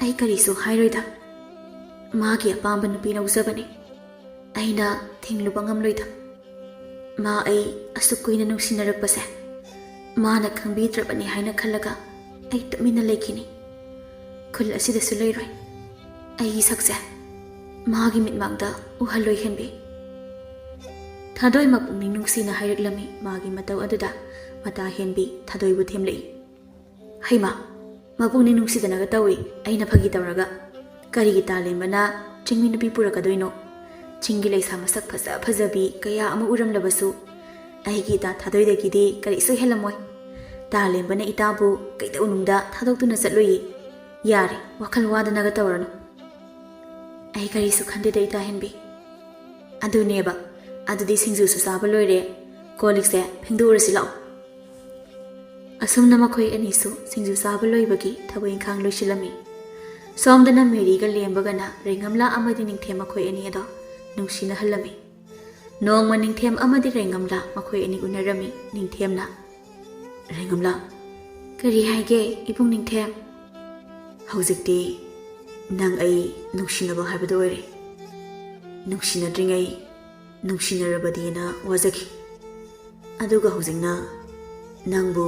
ꯑꯩ ꯀꯔꯤꯁꯨ ꯍꯥꯏꯔꯣꯏꯗ ꯃꯥꯒꯤ ꯑꯄꯥꯝꯕ ꯅꯨꯄꯤ ꯂꯧꯖꯕꯅꯤ ꯑꯩꯅ ꯊꯤꯡꯂꯨꯕ ꯉꯝꯂꯣꯏꯗ ꯃꯥ ꯑꯩ ꯑꯁꯨꯛ ꯀꯨꯏꯅ ꯅꯨꯡꯁꯤꯅꯔꯛꯄꯁꯦ ꯃꯥꯅ ꯈꯪꯕꯤꯗ꯭ꯔꯕꯅꯤ ꯍꯥꯏꯅ ꯈꯜꯂꯒ ꯑꯩ ꯇꯨꯃꯤꯟꯅ ꯂꯩꯈꯤꯅꯤ ꯈꯨꯜ ꯑꯁꯤꯗꯁꯨ ꯂꯩꯔꯣꯏ ꯑꯩꯒꯤ ꯁꯛꯁꯦ ꯃꯥꯒꯤ ꯃꯤꯠꯃꯥꯡꯗ ꯎꯍꯜꯂꯣꯏ ꯍꯦꯟꯕꯤ ꯊꯥꯗꯣꯏ ꯃꯄꯨꯛꯅꯤꯡ ꯅꯨꯡꯁꯤꯅ ꯍꯥꯏꯔꯛꯂꯝꯃꯤ ꯃꯥꯒꯤ ꯃꯇꯧ ꯑꯗꯨꯗ ꯃꯇꯥ ꯍꯦꯟꯕꯤ ꯊꯥꯗꯣꯏꯕꯨ ꯊꯦꯝꯂꯛꯏ ꯍꯩꯃꯥ ꯃꯄꯨꯛꯅꯤꯡ ꯅꯨꯡꯁꯤꯗꯅꯒ ꯇꯧꯏ ꯑꯩꯅ ꯐꯥꯒꯤ ꯇꯧꯔꯒ ꯀꯔꯤꯒꯤ ꯇꯥꯂꯦꯝꯕꯅ ꯆꯤꯡꯃꯤ ꯅꯨꯄꯤ ꯄꯨꯔꯛꯀꯗꯣꯏꯅꯣ ꯆꯤꯡꯒꯤ ꯂꯩꯁꯥ ꯃꯁꯛ ꯐꯖꯕꯤ ꯀꯌꯥ ꯑꯃ ꯎꯔꯝꯂꯕꯁꯨ ꯑꯩꯒꯤ ꯏꯇꯥ ꯊꯥꯗꯣꯏꯗꯒꯤꯗꯤ ꯀꯔꯤꯁꯨ ꯍꯦꯜꯂꯝꯃꯣꯏ ꯇꯥꯂꯦꯝꯕꯅ ꯏꯇꯥꯕꯨ ꯀꯩꯗꯧꯅꯨꯡꯗ ꯊꯥꯗꯣꯛꯇꯨꯅ ꯆꯠꯂꯨꯏ ꯌꯥꯔꯦ ꯋꯥꯈꯜ ꯋꯥꯗꯅꯒ ꯇꯧꯔꯅꯨ ꯑꯩ ꯀꯔꯤꯁꯨ ꯈꯟꯗꯦꯗ ꯏꯇꯥ ꯍꯦꯟꯕꯤ ꯑꯗꯨꯅꯦꯕ ꯑꯗꯨꯗꯤ ꯁꯤꯡꯖꯨꯁꯨ ꯆꯥꯕ ꯂꯣꯏꯔꯦ ꯀꯣꯜꯂꯤꯛꯁꯦ ꯐꯦꯡꯗꯣꯛꯎꯔꯁꯤ ꯂꯥꯛꯑꯣ ꯑꯁꯨꯝꯅ ꯃꯈꯣꯏ ꯑꯅꯤꯁꯨ ꯁꯤꯡꯖꯨ ꯆꯥꯕ ꯂꯣꯏꯕꯒꯤ ꯊꯕꯛ ꯏꯪꯈꯥꯡ ꯂꯣꯏꯁꯤꯜꯂꯝꯃꯤ ꯁꯣꯝꯗꯅ ꯃꯦꯔꯤꯒ ꯂꯦꯝꯕꯒꯅ ꯔꯦꯡꯉꯝꯂꯥ ꯑꯃꯗꯤ ꯅꯤꯡꯊꯦꯝ ꯃꯈꯣꯏ ꯑꯅꯤ ꯑꯗꯣ ꯅꯨꯡꯁꯤꯅꯍꯜꯂꯝꯃꯤ ꯅꯣꯡꯃ ꯅꯤꯡꯊꯦꯝ ꯑꯃꯗꯤ ꯔꯦꯡꯉꯝꯂꯥ ꯃꯈꯣꯏ ꯑꯅꯤ ꯎꯅꯔꯝꯃꯤ ꯅꯤꯡꯊꯦꯝꯅ ꯔꯦꯡꯉꯝꯂꯥ ꯀꯔꯤ ꯍꯥꯏꯒꯦ ꯏꯕꯨꯡ ꯅꯤꯡꯊꯦꯝ ꯍꯧꯖꯤꯛꯇꯤ ꯅꯪ ꯑꯩ ꯅꯨꯡꯁꯤꯅꯕ ꯍꯥꯏꯕꯗꯨ ꯑꯣꯏꯔꯦ ꯅꯨꯡꯁꯤꯅꯗ꯭ꯔꯤꯉꯩ ꯅꯨꯡꯁꯤꯅꯔꯕꯗꯤꯅ ꯋꯥꯖꯈꯤ ꯑꯗꯨꯒ ꯍꯧꯖꯤꯛꯅ ꯅꯪꯕꯨ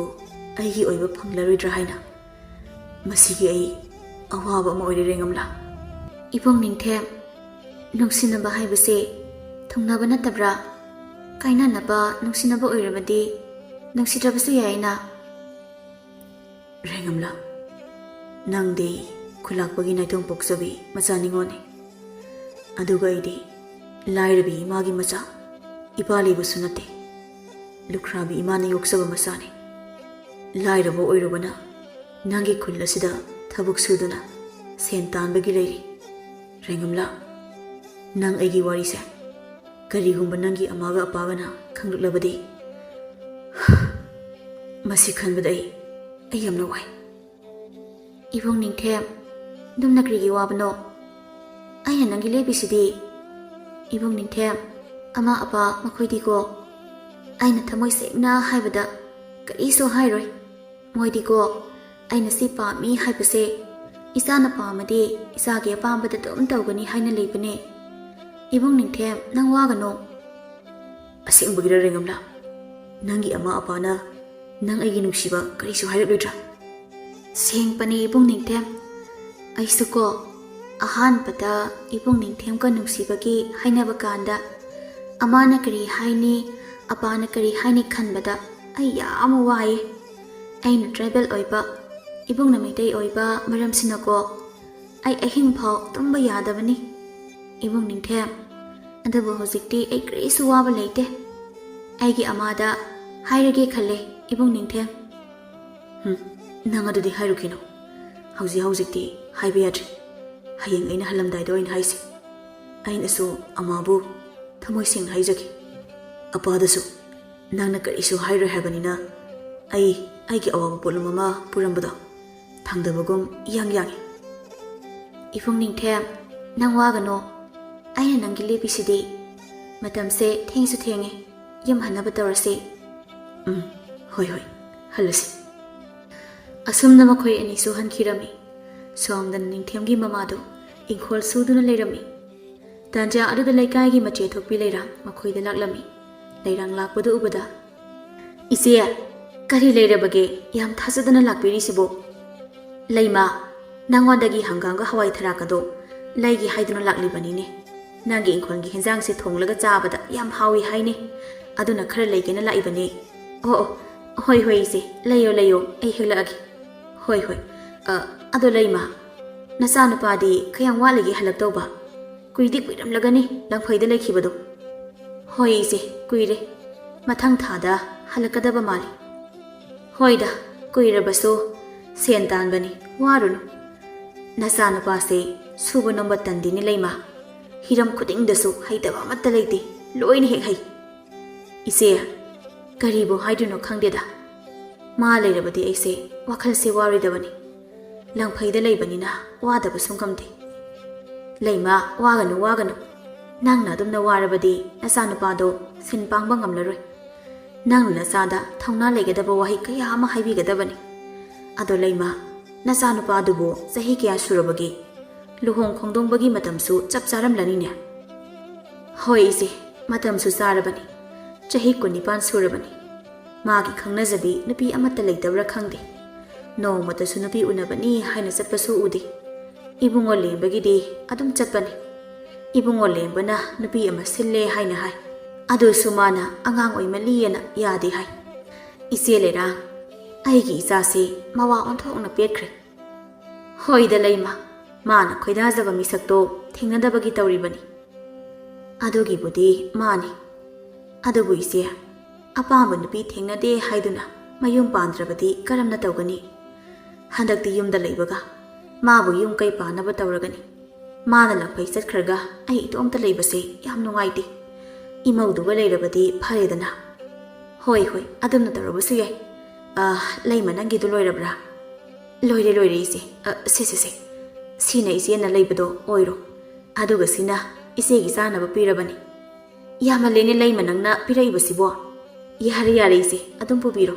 ꯑꯩꯒꯤ ꯑꯣꯏꯕ ꯐꯪꯂꯔꯣꯏꯗ꯭ꯔꯥ ꯍꯥꯏꯅ ꯃꯁꯤꯒꯤ ꯑꯩ ꯑꯋꯥꯕ ꯑꯃ ꯑꯣꯏꯔꯦ ꯔꯦꯡꯉꯝꯂꯥ ꯏꯕꯨꯡ ꯅꯤꯡꯊꯦꯝ ꯅꯨꯡꯁꯤꯅꯕ ꯍꯥꯏꯕꯁꯦ ꯊꯨꯡꯅꯕ ꯅꯠꯇꯕ꯭ꯔꯥ ꯀꯥꯏꯅꯅꯕ ꯅꯨꯡꯁꯤꯅꯕ ꯑꯣꯏꯔꯕꯗꯤ ꯅꯨꯡꯁꯤꯗ꯭ꯔꯕꯁꯨ ꯌꯥꯏꯅ ꯔꯦꯡꯉꯝꯂꯥ ꯅꯪꯗꯤ ꯈꯨꯜꯂꯥꯛꯄꯒꯤ ꯅꯥꯏꯇꯣꯝ ꯄꯣꯛꯆꯕꯤ ꯃꯆꯥ ꯅꯤꯉꯣꯜꯅꯤ ꯑꯗꯨꯒ ꯑꯩꯗꯤ ꯂꯥꯏꯔꯕꯤ ꯏꯃꯥꯒꯤ ꯃꯆꯥ ꯏꯄꯥ ꯂꯩꯕꯁꯨ ꯅꯠꯇꯦ ꯂꯨꯈ꯭ꯔꯥꯕꯤ ꯏꯃꯥꯅ ꯌꯣꯛꯆꯕ ꯃꯆꯥꯅꯤ ꯂꯥꯏꯔꯕ ꯑꯣꯏꯔꯨꯕꯅ ꯅꯪꯒꯤ ꯈꯨꯜ ꯑꯁꯤꯗ ꯊꯕꯛ ꯁꯨꯗꯨꯅ ꯁꯦꯟ ꯇꯥꯟꯕꯒꯤ ꯂꯩꯔꯤ ꯔꯦꯡꯉꯝꯂꯥ ꯅꯪ ꯑꯩꯒꯤ ꯋꯥꯔꯤꯁꯦ ꯀꯔꯤꯒꯨꯝꯕ ꯅꯪꯒꯤ ꯑꯃꯥꯒ ꯑꯄꯥꯒꯅ ꯈꯪꯂꯛꯂꯕꯗꯤ ꯃꯁꯤ ꯈꯟꯕꯗ ꯑꯩ ꯌꯥꯝꯅ ꯋꯥꯏ ꯏꯕꯨꯡ ꯅꯤꯡꯊꯦꯝ ꯑꯗꯨꯝꯅ ꯀꯔꯤꯒꯤ ꯋꯥꯕꯅꯣ ꯑꯩꯅ ꯅꯪꯒꯤ ꯂꯩꯕꯤꯁꯤꯗꯤ ꯏꯕꯨꯡ ꯅꯤꯡꯊꯦꯝ ꯑꯃꯥ ꯑꯄꯥ ꯃꯈꯣꯏꯗꯤꯀꯣ ꯑꯩꯅ ꯊꯃꯣꯏ ꯁꯦꯡꯅ ꯍꯥꯏꯕꯗ ꯀꯔꯤꯁꯨ ꯍꯥꯏꯔꯣꯏ ꯃꯣꯏꯗꯤꯀꯣ ꯑꯩꯅ ꯁꯤ ꯄꯥꯝꯃꯤ ꯍꯥꯏꯕꯁꯦ ꯏꯆꯥꯅ ꯄꯥꯝꯃꯗꯤ ꯏꯆꯥꯒꯤ ꯑꯄꯥꯝꯕꯗ ꯑꯗꯨꯝ ꯇꯧꯒꯅꯤ ꯍꯥꯏꯅ ꯂꯩꯕꯅꯦ ꯏꯕꯨꯡ ꯅꯤꯡꯊꯦꯝ ꯅꯪ ꯋꯥꯒꯅꯣ ꯑꯁꯦꯡꯕꯒꯤꯔ ꯔꯦꯡꯉꯝꯂꯥ ꯅꯪꯒꯤ ꯑꯃꯥ ꯑꯄꯥꯅ ꯅꯪ ꯑꯩꯒꯤ ꯅꯨꯡꯁꯤꯕ ꯀꯔꯤꯁꯨ ꯍꯥꯏꯔꯛꯂꯣꯏꯗ꯭ꯔꯥ ꯁꯦꯡꯄꯅꯦ ꯏꯕꯨꯡ ꯅꯤꯡꯊꯦꯝ ꯑꯩꯁꯨꯀꯣ ꯑꯍꯥꯟꯕꯗ ꯏꯕꯨꯡ ꯅꯤꯡꯊꯦꯝꯒ ꯅꯨꯡꯁꯤꯕꯒꯤ ꯍꯥꯏꯅꯕ ꯀꯥꯟꯗ ꯑꯃꯥꯅ ꯀꯔꯤ ꯍꯥꯏꯅꯤ ꯑꯄꯥꯅ ꯀꯔꯤ ꯍꯥꯏꯅꯤ ꯈꯟꯕꯗ ꯑꯩ ꯌꯥꯝ ꯋꯥꯏꯌꯦ ꯑꯩꯅ ꯇ꯭ꯔꯥꯏꯕꯦꯜ ꯑꯣꯏꯕ ꯏꯕꯨꯡꯅ ꯃꯩꯇꯩ ꯑꯣꯏꯕ ꯃꯔꯝꯁꯤꯅꯀꯣ ꯑꯩ ꯑꯍꯤꯡ ꯐꯥꯎ ꯇꯨꯝꯕ ꯌꯥꯗꯕꯅꯤ ꯏꯕꯨꯡ ꯅꯤꯡꯊꯦꯝ ꯑꯗꯨꯕꯨ ꯍꯧꯖꯤꯛꯇꯤ ꯑꯩ ꯀꯔꯤꯁꯨ ꯋꯥꯕ ꯂꯩꯇꯦ ꯑꯩꯒꯤ ꯑꯃꯥꯗ ꯍꯥꯏꯔꯒꯦ ꯈꯜꯂꯦ ꯏꯕꯨꯡ ꯅꯤꯡꯊꯦꯝ ꯅꯪ ꯑꯗꯨꯗꯤ ꯍꯥꯏꯔꯨꯈꯤꯅꯣ ꯍꯧꯖꯤꯛꯇꯤ ꯍꯥꯏꯕ ꯌꯥꯗ꯭ꯔꯤ ꯍꯌꯦꯡ ꯑꯩꯅ ꯍꯜꯂꯝꯗꯥꯏꯗ ꯑꯣꯏꯅ ꯍꯥꯏꯁꯤ ꯑꯩꯅꯁꯨ ꯑꯃꯥꯕꯨ ꯊꯃꯣꯏ ꯁꯦꯡꯅ ꯍꯥꯏꯖꯒꯦ ꯑꯄꯥꯗꯁꯨ ꯅꯪꯅ ꯀꯔꯤꯁꯨ ꯍꯥꯏꯔꯣꯏ ꯍꯥꯏꯕꯅꯤꯅ ꯑꯩꯒꯤ ꯑꯋꯥꯕ ꯄꯣꯠꯂꯨꯝ ꯑꯃ ꯄꯨꯔꯝꯕꯗꯣ ꯊꯥꯡꯗꯕꯒꯨꯝ ꯌꯥꯡꯉꯤ ꯏꯕꯨꯡ ꯅꯤꯡꯊꯦꯝ ꯅꯪ ꯋꯥꯒꯅꯣ ꯑꯩꯅ ꯅꯪꯒꯤ ꯂꯦꯞꯄꯤꯁꯤꯗꯤ ꯃꯇꯝꯁꯦ ꯊꯦꯡꯁꯨ ꯊꯦꯡꯉꯦ ꯌꯨꯝ ꯍꯟꯅꯕ ꯇꯧꯔꯁꯤ ꯍꯣꯏ ꯍꯜꯂꯁꯤ ꯑꯁꯨꯝꯅ ꯃꯈꯣꯏ ꯑꯅꯤꯁꯨ ꯍꯟꯈꯤꯔꯝꯃꯤ ꯁꯣꯝꯗꯅ ꯅꯤꯡꯊꯦꯝꯒꯤ ꯃꯃꯥꯗꯣ ꯏꯪꯈꯣꯜ ꯁꯨꯗꯨꯅ ꯂꯩꯔꯝꯃꯤ ꯇꯥꯟꯖꯥ ꯑꯗꯨꯗ ꯂꯩꯀꯥꯏꯒꯤ ꯃꯆꯦ ꯊꯣꯛꯄꯤ ꯂꯩꯔꯥꯡ ꯃꯈꯣꯏꯗ ꯂꯥꯛꯂꯝꯃꯤ ꯂꯩꯔꯥꯡ ꯂꯥꯛꯄꯗꯨ ꯎꯕꯗ ꯏꯆꯦ ꯀꯔꯤ ꯂꯩꯔꯕꯒꯦ ꯌꯥꯝ ꯊꯥꯖꯗꯅ ꯂꯥꯛꯄꯤꯔꯤꯁꯤꯕꯣ ꯂꯩꯃꯥ ꯅꯪꯉꯣꯟꯗꯒꯤ ꯍꯪꯒꯥꯝꯒ ꯍꯋꯥꯏ ꯊꯔꯥꯛꯀꯗꯣ ꯂꯩꯒꯤ ꯍꯥꯏꯗꯨꯅ ꯂꯥꯛꯂꯤꯕꯅꯤꯅꯦ ꯅꯪꯒꯤ ꯏꯪꯈꯣꯜꯒꯤ ꯍꯦꯟꯖꯥꯡꯁꯦ ꯊꯣꯡꯂꯒ ꯆꯥꯕꯗ ꯌꯥꯝ ꯍꯥꯎꯏ ꯍꯥꯏꯅꯦ ꯑꯗꯨꯅ ꯈꯔ ꯂꯩꯒꯦꯅ ꯂꯥꯛꯏꯕꯅꯦ ꯑꯣ ꯍꯣꯏ ꯏꯆꯦ ꯂꯩꯌꯣ ꯑꯩ ꯍꯦꯛꯂꯛꯑꯒꯦ ꯍꯣꯏ ꯑꯗꯣ ꯂꯩꯃꯥ ꯅꯆꯥꯅꯨꯄꯥꯗꯤ ꯀꯌꯥꯝ ꯋꯥꯠꯂꯤꯒꯦ ꯍꯜꯂꯛꯇꯧꯕ ꯀꯨꯏꯔꯝꯂꯒꯅꯤ ꯂꯪꯐꯩꯗ ꯂꯩꯈꯤꯕꯗꯣ ꯍꯣꯏ ꯏꯆꯦ ꯀꯨꯏꯔꯦ ꯃꯊꯪ ꯊꯥꯗ ꯍꯜꯂꯛꯀꯗꯕ ꯃꯥꯜꯂꯤ ꯍꯣꯏꯗ ꯀꯨꯏꯔꯕꯁꯨ ꯁꯦꯟ ꯇꯥꯟꯕꯅꯤ ꯋꯥꯔꯨꯅꯨ ꯅꯆꯥꯅꯨꯄꯥꯁꯦ ꯁꯨꯕ ꯅꯣꯝꯕ ꯇꯟꯗꯦꯅꯦ ꯂꯩꯃꯥ ꯍꯤꯔꯝ ꯈꯨꯗꯤꯡꯗꯁꯨ ꯍꯩꯇꯕ ꯑꯃꯠꯇ ꯂꯩꯇꯦ ꯂꯣꯏꯅ ꯍꯦꯛ ꯍꯩ ꯏꯆꯦ ꯀꯔꯤꯕꯨ ꯍꯥꯏꯗꯣꯏꯅꯣ ꯈꯪꯗꯦꯗ ꯃꯥ ꯂꯩꯔꯕꯗꯤ ꯑꯩꯁꯦ ꯋꯥꯈꯜꯁꯦ ꯋꯥꯔꯣꯏꯗꯕꯅꯤ ꯂꯪꯐꯩꯗ ꯂꯩꯕꯅꯤꯅ ꯋꯥꯗꯕ ꯁꯨꯝ ꯉꯝꯗꯦ ꯂꯩꯃ ꯋꯥꯒꯅꯨ ꯅꯪꯅ ꯑꯗꯨꯝꯅ ꯋꯥꯔꯕꯗꯤ ꯅꯆꯥꯅꯨꯄꯥꯗꯣ ꯁꯤꯟ ꯄꯥꯡꯕ ꯉꯝꯂꯔꯣꯏ ꯅꯪꯅ ꯅꯆꯥꯗ ꯊꯧꯅꯥ ꯂꯩꯒꯗꯕ ꯋꯥꯍꯩ ꯀꯌꯥ ꯑꯃ ꯍꯥꯏꯕꯤꯒꯗꯕꯅꯤ ꯑꯗꯣ ꯂꯩꯃ ꯅꯆꯥꯅꯨꯄꯥꯗꯨꯕꯨ ꯆꯍꯤ ꯀꯌꯥ ꯁꯨꯔꯕꯒꯦ ꯂꯨꯍꯣꯡ ꯈꯣꯡꯗꯣꯡꯕꯒꯤ ꯃꯇꯝꯁꯨ ꯆꯞ ꯆꯥꯔꯝꯂꯅꯤꯅꯦ ꯍꯣꯏ ꯏꯆꯦ ꯃꯇꯝꯁꯨ ꯆꯥꯔꯕꯅꯤ ꯆꯍꯤ 19 ꯁꯨꯔꯕꯅꯤ ꯃꯥꯒꯤ ꯈꯪꯅꯖꯕꯤ ꯅꯨꯄꯤ ꯑꯃꯠꯇ ꯂꯩꯇꯕ꯭ꯔꯥ ꯈꯪꯗꯦ ꯅꯣꯡꯃꯇꯁꯨ ꯅꯨꯄꯤ ꯎꯅꯕꯅꯤ ꯍꯥꯏꯅ ꯆꯠꯄꯁꯨ ꯎꯗꯦ 이붕어 ꯂꯦꯡꯕꯒꯤꯗꯤ ꯑꯗꯨꯝ ꯆꯠꯄꯅꯤ 이붕어 ꯂꯦꯡꯕꯅ ꯅꯨꯄꯤ ꯑꯃ ꯁꯤꯜꯂꯦ ꯍꯥꯏꯅ ꯍꯥꯏ ꯑꯗꯨꯁꯨ ꯃꯥꯅ ꯑꯉꯥꯡ ꯑꯣꯏꯃꯜꯂꯤꯌꯦꯅ ꯌꯥꯗꯦ ꯍꯥꯏ ꯏꯆꯦ ꯂꯩꯔꯥꯡ ꯑꯩꯒꯤ ꯏꯆꯥꯁꯤ ꯃꯋꯥ ꯑꯣꯟꯊꯣꯛꯅ ꯄꯦꯠꯈ꯭ꯔꯦ ꯍꯣꯏꯗ ꯂꯩꯃ ꯃꯥꯅ ꯈꯣꯏꯗꯥꯖꯕ ꯃꯤꯁꯛꯇꯣ ꯊꯦꯡꯅꯗꯕꯒꯤ ꯇꯧꯔꯤꯕꯅꯤ ꯑꯗꯨꯒꯤꯕꯨꯗꯤ ꯃꯥꯅꯤ ꯑꯗꯨꯕꯨ ꯏꯆꯦ ꯑꯄꯥꯝꯕ ꯅꯨꯄꯤ ꯊꯦꯡꯅꯗꯦ ꯍꯥꯏꯗꯨꯅ ꯃꯌꯨꯝ ꯄꯥꯟꯗ꯭ꯔꯕꯗꯤ ꯀꯔꯝꯅ ꯇꯧꯒꯅꯤ ꯍꯟꯗꯛꯇꯤ ꯌꯨꯝꯗ ꯂꯩꯕꯒ 마부 yung kay paanaba tawragani. Mana lang pay satkarga ay ito ang talay basi yam nungayti. Imaw duga lay rabadi pare na. Hoy, adam na tawrabasi yay. Lay manang giduloy rabra. Loy isi. Si. Sina isi na lay bado oiro. Aduga sina isi gisa na bapirabani. Yamalini lay manang na piray basi bo. Yari isi adum pubiro.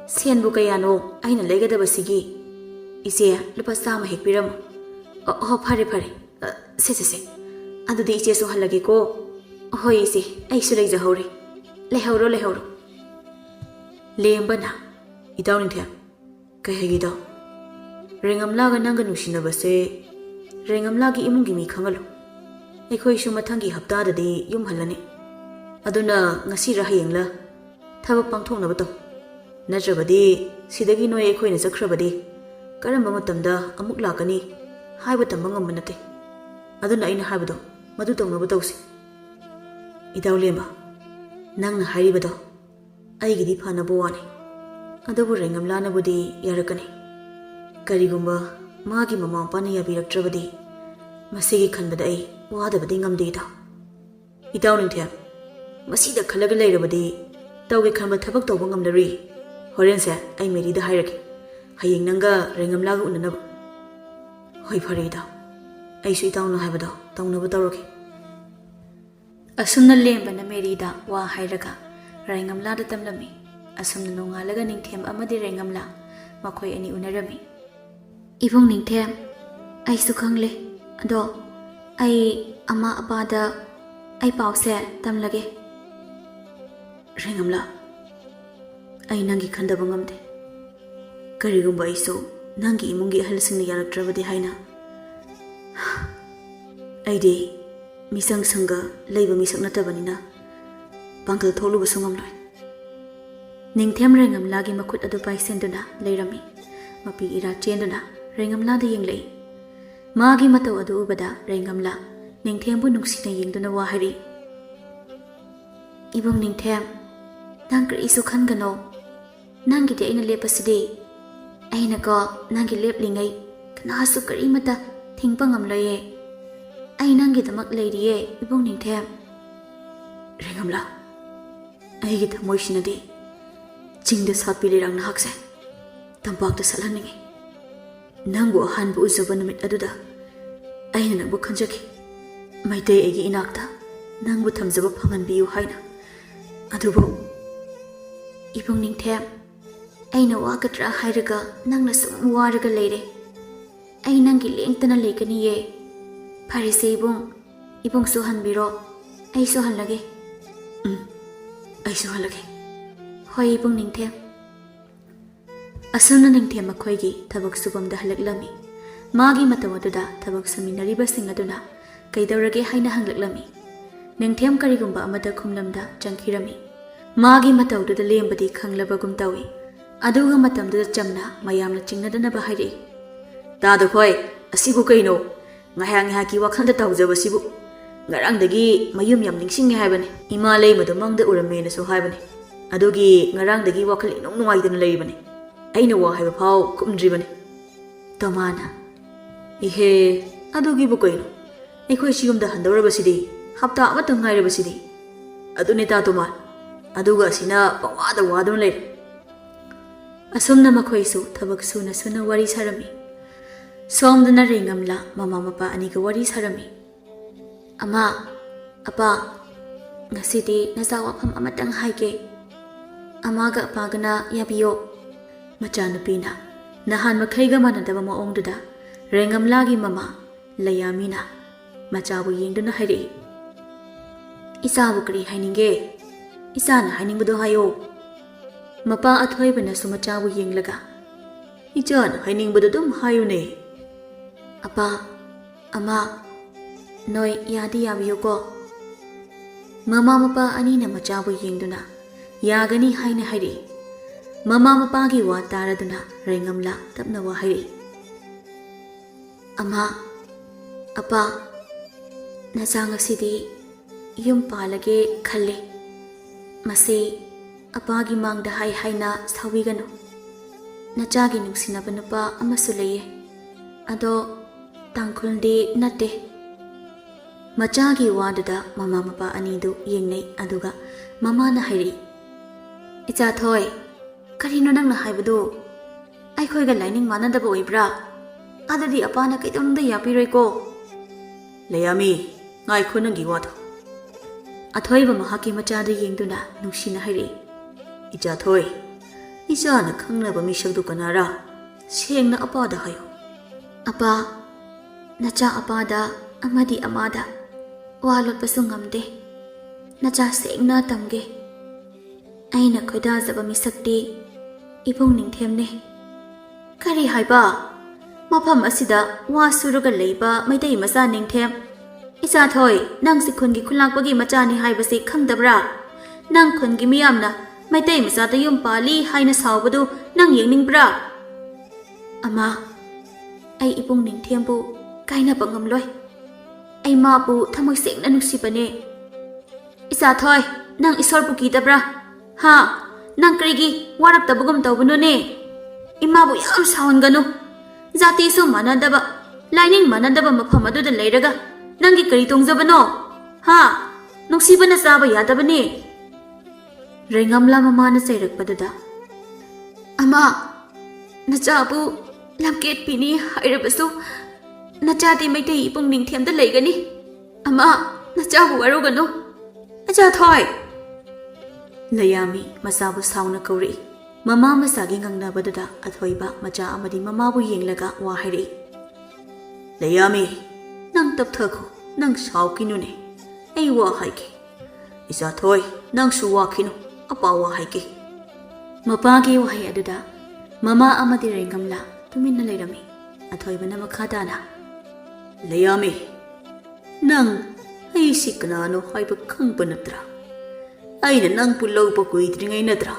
Siyan bukayano ay na lay gada basigi. 이제 루파 싸움 핵비람 파리 세세세 아두디 이제서 할라기고 허이 이제 아이수 레이저 허리 레허로 레엠바나 이다운인데 그해기다 랭암라가 난가 누시나바세 랭암라기 이문기 미 칸갈로 ꯑꯩꯈꯣꯏꯁꯨ ꯃꯊꯪꯒꯤ ꯍꯞꯇꯥꯗꯗꯤ ꯌꯨꯝ ꯍꯜꯂꯅꯤ ꯑꯗꯨꯅ ꯉꯁꯤꯔ ꯍꯌꯦꯡꯂ ꯊꯕꯛ ꯄꯥꯡꯊꯣꯛꯅꯕ ꯇꯧ ꯅꯠꯇ꯭ꯔꯕꯗꯤ ꯁꯤꯗꯒꯤ ꯅꯣꯏ ꯑꯩꯈꯣꯏꯅ ꯆꯠꯈ꯭ꯔꯕꯗꯤ ꯀꯔꯝꯕ ꯃꯇꯝꯗ ꯑꯃꯨꯛ ꯂꯥꯛꯀꯅꯤ ꯍꯥꯏꯕ ꯇꯝꯕ ꯉꯝꯕ ꯅꯠꯇꯦ ꯑꯗꯨꯅ ꯑꯩꯅ ꯍꯥꯏꯕꯗꯣ ꯃꯗꯨ ꯇꯧꯅꯕ ꯇꯧꯁꯤ 이다울레마 ꯅꯪꯅ ꯍꯥꯏꯔꯤꯕꯗꯣ ꯑꯩꯒꯤꯗꯤ ꯐꯅꯕ ꯋꯥꯅꯤ ꯑꯗꯨꯕꯨ ꯔꯦꯡꯒꯝꯂꯥꯅꯕꯨꯗꯤ ꯌꯥꯔꯛꯀꯅꯤ ꯀꯔꯤꯒꯨꯝꯕ ꯃꯥꯒꯤ ꯃꯃꯥ ꯃꯄꯥꯅ ꯌꯥꯕꯤꯔꯛꯇ꯭ꯔꯕꯗꯤ ꯃꯁꯤꯒꯤ ꯈꯟꯕꯗ ꯑꯩ ꯋꯥꯗꯕꯗꯤ ꯉꯝꯗꯦꯗ 이다울인ꯊꯦꯝ ꯃꯁꯤꯗ ꯈꯜꯂꯒ ꯂꯩꯔꯕꯗꯤ ꯇꯧꯒꯦ ꯈꯟꯕ ꯊꯕꯛ ꯇꯧꯕ ꯉꯝꯂꯔꯨꯏ ꯍꯣꯔꯦꯟꯁꯦ ꯑꯩ ꯃꯦꯔꯤꯗ ꯍꯥꯏꯔꯛꯀꯦ ꯍꯌꯦꯡ ꯅꯪꯒ ꯔꯦꯡꯒꯝꯂꯥꯒ ꯎꯅꯅꯕ ꯍꯣꯏ ꯐꯔꯦ ꯏꯇꯥꯎ ꯑꯩꯁꯨ ꯏꯇꯥꯎꯅ ꯍꯥꯏꯕꯗꯣ ꯇꯧꯅꯕ ꯇꯧꯔꯒꯦ ꯑꯁꯨꯝꯅ ꯂꯦꯝꯕꯅ ꯃꯦꯔꯤꯗ ꯋꯥ ꯍꯥꯏꯔꯒ ꯔꯦꯡꯒꯝꯂꯥꯗ ꯇꯝꯂꯝꯃꯤ ꯑꯁꯨꯝꯅ ꯅꯣꯡꯉꯥꯜꯂꯒ ꯅꯤꯡꯊꯦꯝ ꯑꯃꯗꯤ ꯔꯦꯡꯒꯝꯂꯥ ꯃꯈꯣꯏ ꯑꯅꯤ ꯎꯅꯔꯝꯃꯤ ꯏꯕꯨꯡ ꯅꯤꯡꯊꯦꯝ ꯑꯩꯁꯨ ꯈꯪꯂꯦ ꯑꯗꯣ ꯑꯩ ꯑꯃꯥ ꯑꯄꯥꯗ ꯑꯩ ꯄꯥꯎꯁꯦ ꯇꯝꯂꯒꯦ ꯔꯦꯡꯒꯝꯂꯥ ꯑꯩ ꯅꯪꯒꯤ ꯈꯟꯗꯕ ꯉꯝꯗꯦ ꯀꯔꯤꯒꯨꯝꯕ ꯑꯩꯁꯨ ꯅꯪꯒꯤ ꯏꯃꯨꯡꯒꯤ ꯑꯍꯜꯁꯤꯡꯅ ꯌꯥꯔꯛꯇ꯭ꯔꯕꯗꯤ ꯍꯥꯏꯅ ꯑꯩꯗꯤ ꯃꯤꯆꯪ ꯁꯪꯒ ꯂꯩꯕ ꯃꯤꯁꯛ ꯅꯠꯇꯕꯅꯤꯅ ꯄꯥꯡꯒꯜ ꯊꯣꯛꯂꯨꯕꯁꯨ ꯉꯝꯂꯣꯏ ꯅꯤꯡꯊꯦꯝ ꯔꯦꯡꯒꯝꯂꯥꯒꯤ ꯃꯈꯨꯠ ꯑꯗꯨ ꯄꯥꯏꯁꯤꯟꯗꯨꯅ ꯂꯩꯔꯝꯃꯤ ꯃꯄꯤ era ꯆꯦꯟꯗꯨꯅ ꯔꯦꯡꯒꯝꯂꯥꯗ ꯌꯦꯡꯂꯛꯏ 마기 matau adu ubada Rengamla Ningthembu nuksina yengduna wa hari Ibung Ningthem nang kri isu khangano nangi de ina lepasidi aina ko nangi leplingai kana su kari mata thingpa ngamlaye ai nangi damak leiriye Ibung Ningthem Rengamla ai gi thamoi sinadi chingda satpili rang na hakse tampak da salaningi Nangbu hanbu uzaba numit aduda aina nangbu khanjaki maitei egi inakta nangbu thamjaba phangan biu haina adubu Ibung Ningthem aina wakatra hairaga nangna sum waraga leire ai nangi lengtana lekani ye pharise ibung su hanbiro ai su hanlage ai su hanlage hoi Ibung Ningthem Asuna Ningthem makoigi thabak subamda halaklami magi matawaduda thabak saminariba singaduna kaidawrage haina hanglaklami Ningthem karigumba amada khumlamda changkhirami magi matawduda lembadi khanglabagum tawi aduga matamduda chamna mayamna chingnadana bahari tadu khoi asibu kaino ngahang haki wakhanda tawjaba sibu ngarangdagi mayum yam ningsinge haibani ima leimadu mangda uramena so haibani adugi ngarangdagi wakhali nungaidana leibani aina wa haiba phau kumdribani tamana ihe adugi bu koino ekhoi sigumda handawrabasidi hapta amata ngairabasidi adune ta toma aduga sina pawada wadun lei ꯑꯁꯨꯝꯅ ꯃꯈꯣꯏꯁꯨ ꯊꯕꯛ ꯁꯨꯅ ꯁꯨꯅ ꯋꯥꯔꯤ ꯁꯥꯔꯝꯃꯤ꯫ ꯁꯣꯝꯗꯅ ꯔꯦꯡꯉꯝꯂꯥ ꯃꯃꯥ ꯃꯄꯥ ꯑꯅꯤꯒ ꯋꯥꯔꯤ ꯁꯥꯔꯝꯃꯤ꯫ ꯑꯃꯥ, ꯑꯄꯥ, ꯉꯁꯤꯗꯤ ꯅꯆꯥ ꯋꯥꯐꯝ ꯑꯃꯇꯪ ꯍꯥꯏꯒꯦ꯫ ꯑꯃꯥꯒ ꯑꯄꯥꯒꯅ ꯌꯥꯕꯤꯌꯣ꯫ ꯃꯆꯥꯅꯨꯄꯤꯅ ꯅꯍꯥꯟ ꯃꯈꯩꯒ ꯃꯥꯟꯅꯗꯕ ꯃꯑꯣꯡꯗꯨꯗ ꯔꯦꯡꯉꯝꯂꯥꯒꯤ ꯃꯃꯥ ꯂꯩꯌꯥꯃꯤꯅ ꯃꯆꯥꯕꯨ ꯌꯦꯡꯗꯨꯅ ꯍꯥꯏꯔꯛꯏ꯫ ꯏꯆꯥꯕꯨ ꯀꯔꯤ ꯍꯥꯏꯅꯤꯡꯒꯦ? ꯏꯆꯥꯅ ꯍꯥꯏꯅꯤꯡꯕꯗꯣ ꯍꯥꯏꯌꯣ꯫ ꯃꯄꯥ ꯑꯊꯣꯏꯕꯅꯁꯨ ꯃꯆꯥꯕꯨ ꯌꯦꯡꯂꯒ ꯏꯆꯥꯅ ꯍꯥꯏꯅꯤꯡꯕꯗꯣ ꯑꯗꯨꯝ ꯍꯥꯏꯌꯨꯅꯦ꯫ ꯑꯄꯥ, ꯑꯃꯥ, ꯅꯣꯏ ꯌꯥꯗꯤ ꯌꯥꯕꯤꯌꯨꯀꯣ꯫ ꯃꯃꯥ ꯃꯄꯥ ꯑꯅꯤꯅ ꯃꯆꯥꯕꯨ ꯌꯦꯡꯗꯨꯅ ꯌꯥꯒꯅꯤ ꯍꯥꯏꯅ ꯍꯥꯏꯔꯛꯏ꯫ ꯃꯃꯥ ꯃꯄꯥꯒꯤ ꯋꯥ ꯇꯥꯔꯗꯨꯅ ꯔꯦꯡꯉꯝꯂꯥ ꯇꯞꯅ ꯋꯥ ꯍꯥꯏꯔꯛꯏ꯫ ꯑꯃꯥ, ꯑꯄꯥ, ꯅꯆꯥ ꯉꯁꯤꯗꯤ ꯌꯨꯝ ꯄꯥꯜꯂꯒꯦ ꯈꯜꯂꯦ꯫ ꯃꯁꯤ ꯑꯄꯥꯒꯤ ꯃꯥꯡꯗ ꯍꯥꯏꯅ ꯁꯥꯎꯕꯤꯒꯅꯨ꯫ ꯅꯆꯥꯒꯤ ꯅꯨꯡꯁꯤꯅꯕ ꯅꯨꯄꯥ ꯑꯃꯁꯨ ꯂꯩꯌꯦ, ꯑꯗꯣ ꯇꯥꯡꯈꯨꯜꯗꯤ ꯅꯠꯇꯦ꯫ ꯃꯆꯥꯒꯤ ꯋꯥꯗꯨꯗ ꯃꯃꯥ ꯃꯄꯥ ꯑꯅꯤꯗꯨ ꯌꯦꯡꯅꯩ, ꯑꯗꯨꯒ ꯃꯃꯥꯅ ꯍꯥꯏꯔꯛꯏ꯫ ꯏꯆꯥꯊꯣꯏ, ꯀꯔꯤꯅꯣ ꯅꯪꯅ ꯍꯥꯏꯕꯗꯨ? ꯑꯩꯈꯣꯏꯒ ꯂꯥꯏꯅꯤꯡ ꯃꯥꯟꯅꯗꯕ ꯑꯣꯏꯕ꯭ꯔꯥ? ꯑꯗꯨꯗꯤ ꯑꯄꯥꯅ ꯀꯩꯗꯧꯅꯨꯡꯗ ꯌꯥꯕꯤꯔꯣꯏꯀꯣ꯫ ꯂꯩꯌꯥꯃꯤ, ꯉꯥꯏꯈꯣ ꯅꯪꯒꯤ ꯋꯥꯗꯣ꯫ ꯑꯊꯣꯏꯕ ꯃꯍꯥꯛꯀꯤ ꯃꯆꯥꯗꯨ ꯌꯦꯡꯗꯨꯅ ꯅꯨꯡꯁꯤꯅ ꯍꯥꯏꯔꯛꯏ꯫ ꯏꯆꯥꯊꯣꯏ, ꯏꯆꯥꯅ ꯈꯪꯅꯕ ꯃꯤꯁꯛꯇꯨ ꯀꯅꯥꯔꯥ? ꯁꯦꯡꯅ ꯑꯄꯥꯗ ꯍꯥꯏꯌꯨ꯫ ꯑꯄꯥ, ꯅꯆꯥ ꯑꯄꯥꯗ ꯑꯃꯗꯤ ꯑꯃꯥꯗ ꯋꯥ ꯂꯣꯠꯄꯁꯨ ꯉꯝꯗꯦ꯫ ꯅꯆꯥ ꯁꯦꯡꯅ ꯇꯝꯒꯦ꯫ ꯑꯩꯅ ꯈꯣꯏꯗꯥꯖꯕ ꯃꯤꯁꯛꯇꯤ ꯏꯕꯨꯡ ꯅꯤꯡꯊꯦꯝꯅꯦ꯫ ꯀꯔꯤ ꯍꯥꯏꯕ? ꯃꯐꯝ ꯑꯁꯤꯗ ꯋꯥ ꯁꯨꯔꯒ ꯂꯩꯕ ꯃꯩꯇꯩ ꯃꯆꯥ ꯅꯤꯡꯊꯦꯝ? ꯏꯆꯥꯊꯣꯏ, ꯅꯪꯁꯤ ꯈꯨꯟꯒꯤ ꯈꯨꯜꯂꯥꯛꯄꯒꯤ ꯃꯆꯥꯅꯤ ꯍꯥꯏꯕꯁꯤ ꯈꯪꯗꯕ꯭ꯔꯥ? ꯅꯪ ꯈꯨꯟꯒꯤ ꯃꯤꯌꯥꯝꯅ ꯃꯩꯇꯩ ꯃꯆꯥꯗ ꯌꯨꯝ ꯄꯥꯜꯂꯤ ꯍꯥꯏꯅ ꯁꯥꯎꯕꯗꯨ ꯅꯪ ꯌꯦꯡꯅꯤꯡꯕ꯭ꯔꯥ? ꯑꯃꯥ, ꯑꯩ ꯏꯕꯨꯡ ꯅꯤꯡꯊꯦꯝꯕꯨ ꯀꯥꯏꯅꯕ ꯉꯝꯂꯣꯏ꯫ ꯑꯩ ꯃꯥꯕꯨ ꯊꯃꯣꯏ ꯁꯦꯡꯅ ꯅꯨꯡꯁꯤꯕꯅꯦ꯫ ꯏꯆꯥꯊꯣꯏ, ꯅꯪ ꯏꯁꯣꯔꯕꯨ ꯀꯤꯗꯕ꯭ꯔꯥ? ꯍꯥ? ꯅꯪ ꯀꯔꯤꯒꯤ ꯋꯥꯔꯛꯇꯕꯒꯨꯝ ꯇꯧꯕꯅꯣꯅꯦ? ꯏꯃꯥꯕꯨ ꯌꯥꯝ ꯁꯥꯎꯍꯟꯒꯅꯨ꯫ ꯖꯥꯇꯤꯁꯨ ꯃꯥꯟꯅꯗꯕ, ꯂꯥꯏꯅꯤꯡ ꯃꯥꯟꯅꯗꯕ ꯃꯐꯝ ꯑꯗꯨꯗ ꯂꯩꯔꯒ ꯅꯪꯒꯤ ꯀꯔꯤ ꯇꯣꯡꯖꯕꯅꯣ? ꯍꯥ? ꯅꯨꯡꯁꯤꯕꯅ ꯆꯥꯕ ꯌꯥꯗꯕꯅꯦ꯫ ꯔꯦꯡꯉꯝꯂꯥ ꯃꯃꯥꯅ ꯆꯩꯔꯛꯄꯗꯨꯗ, ꯑꯃꯥ, ꯅꯆꯥꯕꯨ ꯂꯝꯀꯦꯠꯄꯤꯅꯤ ꯍꯥꯏꯔꯕꯁꯨ ꯅꯆꯥꯗꯤ ꯃꯩꯇꯩ ꯏꯕꯨꯡ ꯅꯤꯡꯊꯦꯝꯗ ꯂꯩꯒꯅꯤ꯫ ꯑꯃꯥ, ꯅꯆꯥꯕꯨ ꯋꯥꯔꯧꯒꯅꯨ꯫ ꯏꯆꯥꯊꯣꯏ! ꯂꯩꯌꯥꯃꯤ ꯃꯆꯥꯕꯨ ꯁꯥꯎꯅ ꯀꯧꯔꯛꯏ꯫ ꯃꯃꯥ ꯃꯆꯥꯒꯤ ꯉꯪꯅꯕꯗꯨꯗ ꯑꯊꯣꯏꯕ ꯃꯆꯥ ꯑꯃꯗꯤ ꯃꯃꯥꯕꯨ ꯌꯦꯡꯂꯒ ꯋꯥ ꯍꯥꯏꯔꯛꯏ꯫ ꯂꯩꯌꯥꯃꯤ, ꯅꯪ ꯇꯞꯊꯈꯣ, ꯅꯪ ꯁꯥꯎꯈꯤꯅꯨꯅꯦ꯫ ꯑꯩ ꯋꯥ ꯍꯥꯏꯒꯦ꯫ ꯏꯆꯥꯊꯣꯏ, ꯅꯪꯁꯨ ꯋꯥꯈꯤꯅꯨ, ꯑꯄꯥ ꯋꯥ ꯍꯥꯏꯒꯦ꯫ ꯃꯄꯥꯒꯤ ꯋꯥꯍꯩ ꯑꯗꯨꯗ ꯃꯃꯥ ꯑꯃꯗꯤ ꯔꯦꯡꯉꯝꯂꯥ ꯇꯨꯃꯤꯟꯅ ꯂꯩꯔꯝꯃꯤ꯫ ꯑꯊꯣꯏꯕꯅ ꯃꯈꯥ ꯇꯥꯅ, ꯂꯩꯌꯥꯃꯤ, ꯅꯪ ꯑꯩꯁꯤ ꯀꯅꯥꯅꯣ ꯍꯥꯏꯕ ꯈꯪꯕ ꯅꯠꯇ꯭ꯔꯥ? ꯑꯩꯅ ꯅꯪꯕꯨ ꯂꯧꯕ ꯀꯨꯏꯗ꯭ꯔꯤꯉꯩ ꯅꯠꯇ꯭ꯔꯥ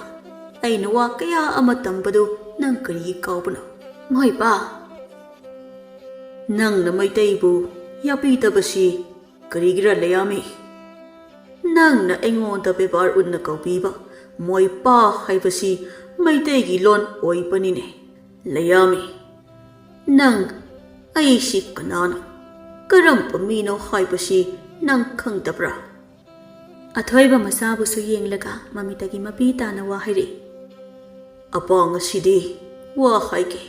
ꯑꯩꯅ ꯋꯥ ꯀꯌꯥ ꯑꯃ ꯇꯝꯕꯗꯨ ꯅꯪ ꯀꯔꯤꯒꯤ ꯀꯥꯎꯕꯅꯣ? ꯃꯣꯏꯄꯥ, ꯅꯪꯅ ꯃꯩꯇꯩꯕꯨ ꯌꯥꯕꯤꯗꯕꯁꯤ ꯀꯔꯤꯒꯤꯔ ꯂꯩꯌꯥꯃꯤ? ꯅꯪꯅ ꯑꯩꯉꯣꯟꯗ ꯕꯦꯕꯥꯔ ꯎꯟꯅ ꯀꯧꯕꯤꯕ ꯃꯣꯏꯄꯥ ꯍꯥꯏꯕꯁꯤ ꯃꯩꯇꯩꯒꯤ ꯂꯣꯟ ꯑꯣꯏꯕꯅꯤꯅꯦ꯫ ꯂꯩꯌꯥꯃꯤ, ꯅꯪ ꯑꯩꯁꯤ ꯀꯅꯥꯅꯣ, ꯀꯔꯝꯕ ꯃꯤꯅꯣ ꯍꯥꯏꯕꯁꯤ ꯅꯪ ꯈꯪꯗꯕ꯭ꯔꯥ? ꯑꯊꯣꯏꯕ ꯃꯆꯥꯕꯨꯁꯨ ꯌꯦꯡꯂꯒ ꯃꯃꯤꯠꯇꯒꯤ ꯃꯄꯤ ꯇꯥꯅ ꯋꯥ ꯍꯥꯏꯔꯛꯏ꯫ ꯑꯄꯥ, ꯉꯁꯤꯗꯤ ꯋꯥ ꯍꯥꯏꯒꯦ꯫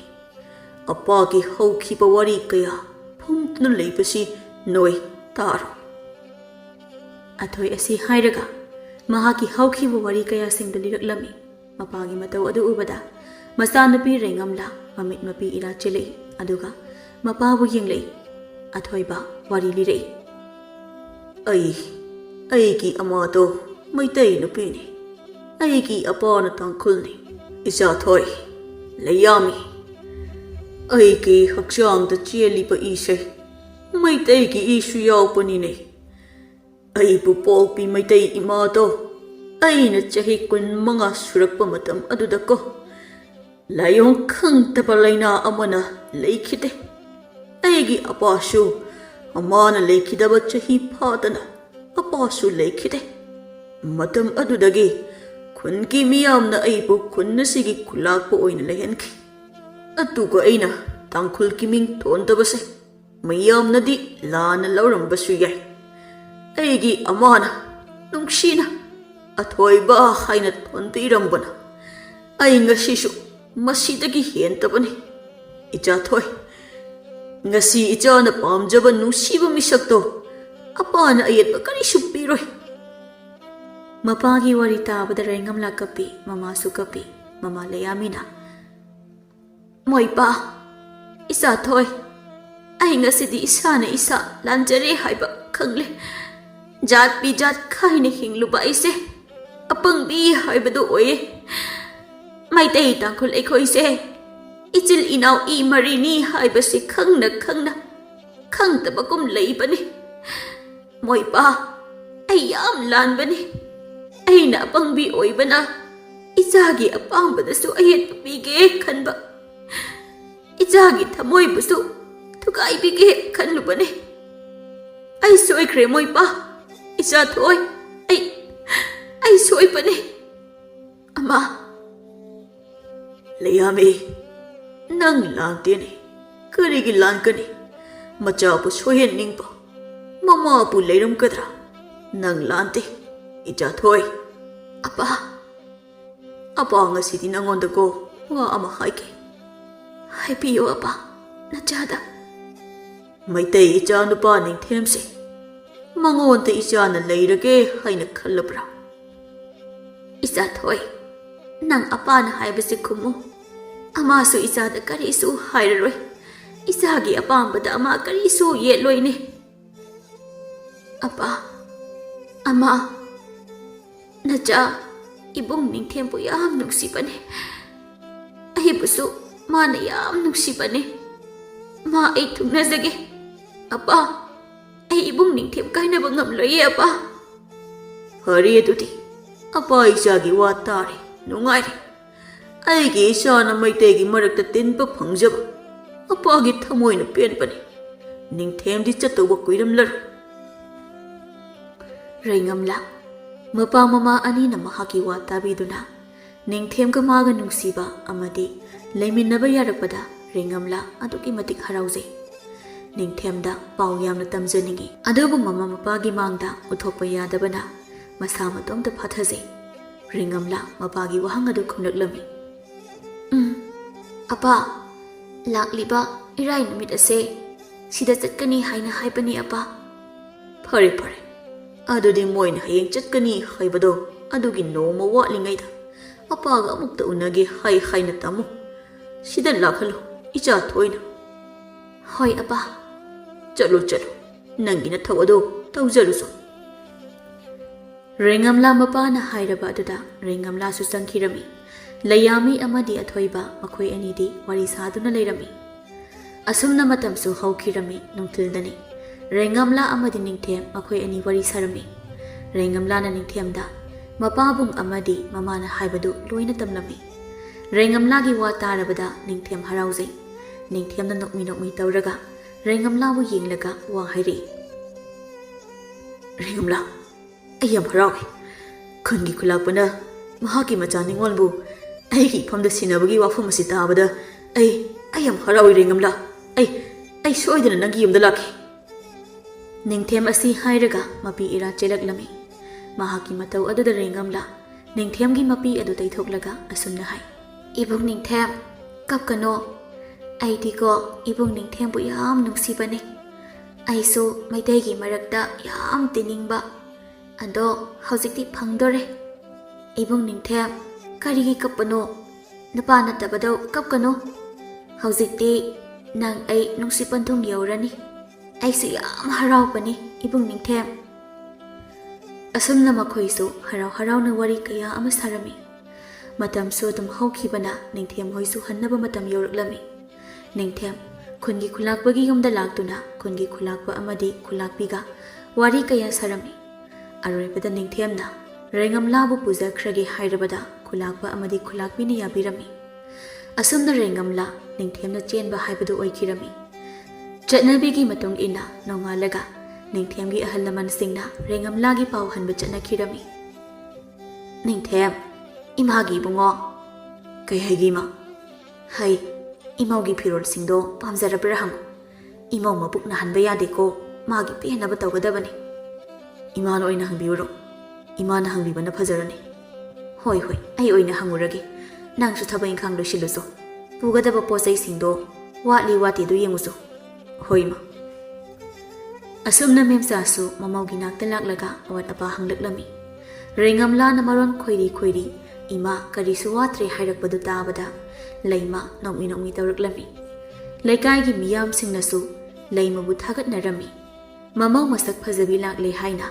ꯑꯄꯥꯒꯤ ꯍꯧꯈꯤꯕ ꯋꯥꯔꯤ ꯀꯌꯥ ꯐꯨꯝꯗꯨꯅ ꯂꯩꯕꯁꯤ ꯅꯣꯏ ꯇꯥꯔꯣ꯫ ꯑꯊꯣꯏ ꯑꯁꯤ ꯍꯥꯏꯔꯒ ꯃꯍꯥꯛꯀꯤ ꯍꯧꯈꯤꯕ ꯋꯥꯔꯤ ꯀꯌꯥꯁꯤꯡꯗꯨ ꯂꯤꯔꯛꯂꯝꯃꯤ꯫ ꯃꯄꯥꯒꯤ ꯃꯇꯧ ꯑꯗꯨ ꯎꯕꯗ ꯃꯆꯥꯅꯨꯄꯤ ꯔꯦꯡꯉꯝꯂꯥ ꯃꯃꯤꯠ ꯃꯄꯤ ꯏꯔꯥ ꯆꯦꯜꯂꯛꯏ, ꯑꯗꯨꯒ ꯃꯄꯥꯕꯨ ꯌꯦꯡꯂꯛꯏ꯫ ꯑꯊꯣꯏꯕ ꯋꯥꯔꯤ ꯂꯤꯔꯛꯏ꯫ ꯑꯩꯒꯤ ꯑꯃꯥꯗꯣ ꯃꯩꯇꯩ ꯅꯨꯄꯤꯅꯤ, ꯑꯩꯒꯤ ꯑꯄꯥꯅ ꯇꯥꯡꯈꯨꯜꯅꯤ꯫ ꯏꯆꯥꯊꯣꯏ, ꯂꯩꯌꯥꯃꯤ, ꯑꯩꯒꯤ ꯍꯛꯆꯥꯡꯗ ꯆꯦꯜꯂꯤꯕ ꯏꯁꯦ ꯃꯩꯇꯩꯒꯤ ꯏꯁꯨ ꯌꯥꯎꯕꯅꯤꯅꯦ꯫ ꯑꯩꯕꯨ ꯄꯣꯛꯄꯤ ꯃꯩꯇꯩ ꯏꯃꯥꯗꯣ ꯑꯩꯅ ꯆꯍꯤ 15 ꯁꯨꯔꯛꯄ ꯃꯇꯝ ꯑꯗꯨꯗꯀꯣ ꯂꯥꯏꯑꯣꯡ ꯈꯪꯗꯕ ꯂꯩꯅꯥ ꯑꯃꯅ ꯂꯩꯈꯤꯗꯦ꯫ ꯑꯩꯒꯤ ꯑꯄꯥꯁꯨ ꯑꯃꯥꯅ ꯂꯩꯈꯤꯗꯕ ꯆꯍꯤ ꯐꯥꯗꯅ ꯑꯄꯥꯁꯨ ꯂꯩꯈꯤꯗꯦ꯫ ꯃꯇꯝ ꯑꯗꯨꯗꯒꯤ ꯈꯨꯟꯒꯤ ꯃꯤꯌꯥꯝꯅ ꯑꯩꯕꯨ ꯈꯨꯟ ꯑꯁꯤꯒꯤ ꯈꯨꯜꯂꯥꯛꯄ ꯑꯣꯏꯅ ꯂꯩꯍꯟꯈꯤ꯫ ꯑꯗꯨꯒ ꯑꯩꯅ ꯇꯥꯡꯈꯨꯜꯒꯤ ꯃꯤꯡ ꯊꯣꯟꯗꯕꯁꯦ ꯃꯤꯌꯥꯝꯅꯗꯤ ꯂꯥꯟꯅ ꯂꯧꯔꯝꯕꯁꯨ ꯌꯥꯏ꯫ ꯑꯩꯒꯤ ꯑꯃꯥꯅ ꯅꯨꯡꯁꯤꯅ ꯑꯊꯣꯏꯕ ꯍꯥꯏꯅ ꯊꯣꯟꯕꯤꯔꯝꯕꯅ ꯑꯩ ꯉꯁꯤꯁꯨ ꯃꯁꯤꯗꯒꯤ ꯍꯦꯟꯇꯕꯅꯤ ꯏꯆꯥ ꯊꯣꯏ ngasi ichana pamjaba nusiba misakto apana ayetba karisu piroi mapagi wari tabada rengamla kapi mama su kapi mama layamina moipa isa thoi ai ngasi di isana isa lanjare haiba khangle jat pi jat khaine hingluba ise apang bi haibadu oye mai tei tangkhul ekhoi se ichil inau I marini haibasi khangna khangtaba kum leibani moipa ai yam lanbani aina apangbi oibana ichagi apambadasu ayet pige khanba ichagi thamoi busu thukai pige khanlubani ai soikre moipa icha thoi ai soipani ama layami nang lantene karigi lankani macha pu soyen ningpa mama pu leirum kadra nang lante icha thoi apa ngasi di nangonda ko wa ama haike haipiyo apa nachada maitei icha nupa ning themse mangonta icha na leirage haina khallabra icha thoi nang apa na haibase khumu amasu isada karisu hairaroi isagi apambada ama karisu yeloine apa ama nacha ibung ningthempu yam nuksibane ahibusu mana yam nuksibane ma ai thunazage apa ai ibung ningthem kaina bangam loye apa hari eduti apa isagi wa tare nungai aigi isana maitegi marakta tinpa phangjaba apagi thamoina penpani ningthemdi chattuba kuiramlar rengamla mapa mama ani na mahaki wa tabiduna ningthem ka maga nungsiba amadi leiminaba yarakpada rengamla aduki matik harauze ningthemda pau yamna tamjaningi adubu mama mapagi mangda uthokpa yadabana masa matomta phathaje rengamla mapagi wahang adu khumlaklami apa lakliba irai numit ase sida chatkani haina haibani apa phare adudi moina hayeng chatkani haibado adugi noma watlingai da apa ga amukta unage haina tamu sida lakhalo icha thoina hoi apa chalo nangina thawado tawjaruso rengamla mapana hairaba aduda rengamla su sangkhirami layami amadi athoiba makhoi anidi wari saduna leirami asumna matam su haukhirami nungthildani rengamla amadi ningthem makhoi ani wari sarami rengamla na ningthemda mapabung amadi mamana haibadu loina tamlami rengamla gi wa tarabada ningthem harauzai ningthemna nokmi tawraga rengamla bu yenglaga wa hairi rengamla ayam harawi khungi khulapana mahaki macha ningolbu aigi famda sinabagi wafam asi tabada ayam harawi rengamla ai soidana nangi yumda laki ningthem asi hairaga mapi ira chelaklami mahaki matau aduda rengamla ningthem gi mapi adu taithoklaga asumna hai ibung ningthem kapkano aidiko ibung ningthem bu yam nuksibane aiso maitei gi marakta yam tiningba ado haujikti phangdore ibung ningthem karigi kapano napa natabado kapkano haujikti nang ai nungsipanthung yaurani aisu yam haraupani ibung ningthem asumna makhoisu harau na wari kaya ama sarami matam so dum hokhibana ningthem hoisu hannaba matam yoraklami ningthem khungi khulakbagi yumda laktuna khungi khulakba amadi khulakbiga wari kaya sarami aroibada ningthemna rengamlabu pujakragi hairabada khulakba amadi khulakbini yabirami asumna rengamla ningthemna chenba haibadu oikhirami chatnabigi matung ina nongalaga ningthemgi ahal laman singna rengamlagi pau hanba chatnakhirami ningthem imagi bungo kai haigima hai imaugi phirol singdo pamjarabra hang imau mabuk na hanba yade ko magi penaba tawgadabani imana oina hangbiyuro imana hangbibana fajarani hoi ai oina hangurage ꯅꯪꯁꯨ ꯊꯕꯛ ꯏꯪꯈꯥꯡ ꯂꯣꯏꯁꯤꯜꯂꯨꯆꯣ ꯄꯨꯒꯗꯕ ꯄꯣꯠꯆꯩꯁꯤꯡꯗꯣ ꯋꯥꯠꯂꯤ ꯋꯥꯠꯇꯦꯗꯨ ꯌꯦꯡꯉꯨꯆꯣ ꯍꯣꯏ ꯏꯃꯥ ꯑꯁꯨꯝꯅ ꯃꯦꯝꯆꯥꯁꯨ ꯃꯃꯧꯒꯤ ꯅꯥꯛꯇ ꯂꯥꯛꯂꯒ ꯑꯋꯥꯠ ꯑꯄꯥ ꯍꯪꯂꯛꯂꯝꯃꯤ ꯔꯩꯉꯝꯂꯥꯅ ꯃꯔꯣꯟ ꯈꯣꯏꯔꯤ ꯏꯃꯥ ꯀꯔꯤꯁꯨ ꯋꯥꯠꯇ꯭ꯔꯦ ꯍꯥꯏꯔꯛꯄꯗꯨ ꯇꯥꯕꯗ ꯂꯩꯃ ꯅꯣꯛꯃꯤ ꯇꯧꯔꯛꯂꯝꯃꯤ ꯂꯩꯀꯥꯏꯒꯤ ꯃꯤꯌꯥꯝꯁꯤꯡꯅꯁꯨ ꯂꯩꯃꯕꯨ ꯊꯥꯒꯠꯅꯔꯝꯃꯤ ꯃꯃꯧ ꯃꯁꯛ ꯐꯖꯕꯤ ꯂꯥꯛꯂꯦ ꯍꯥꯏꯅ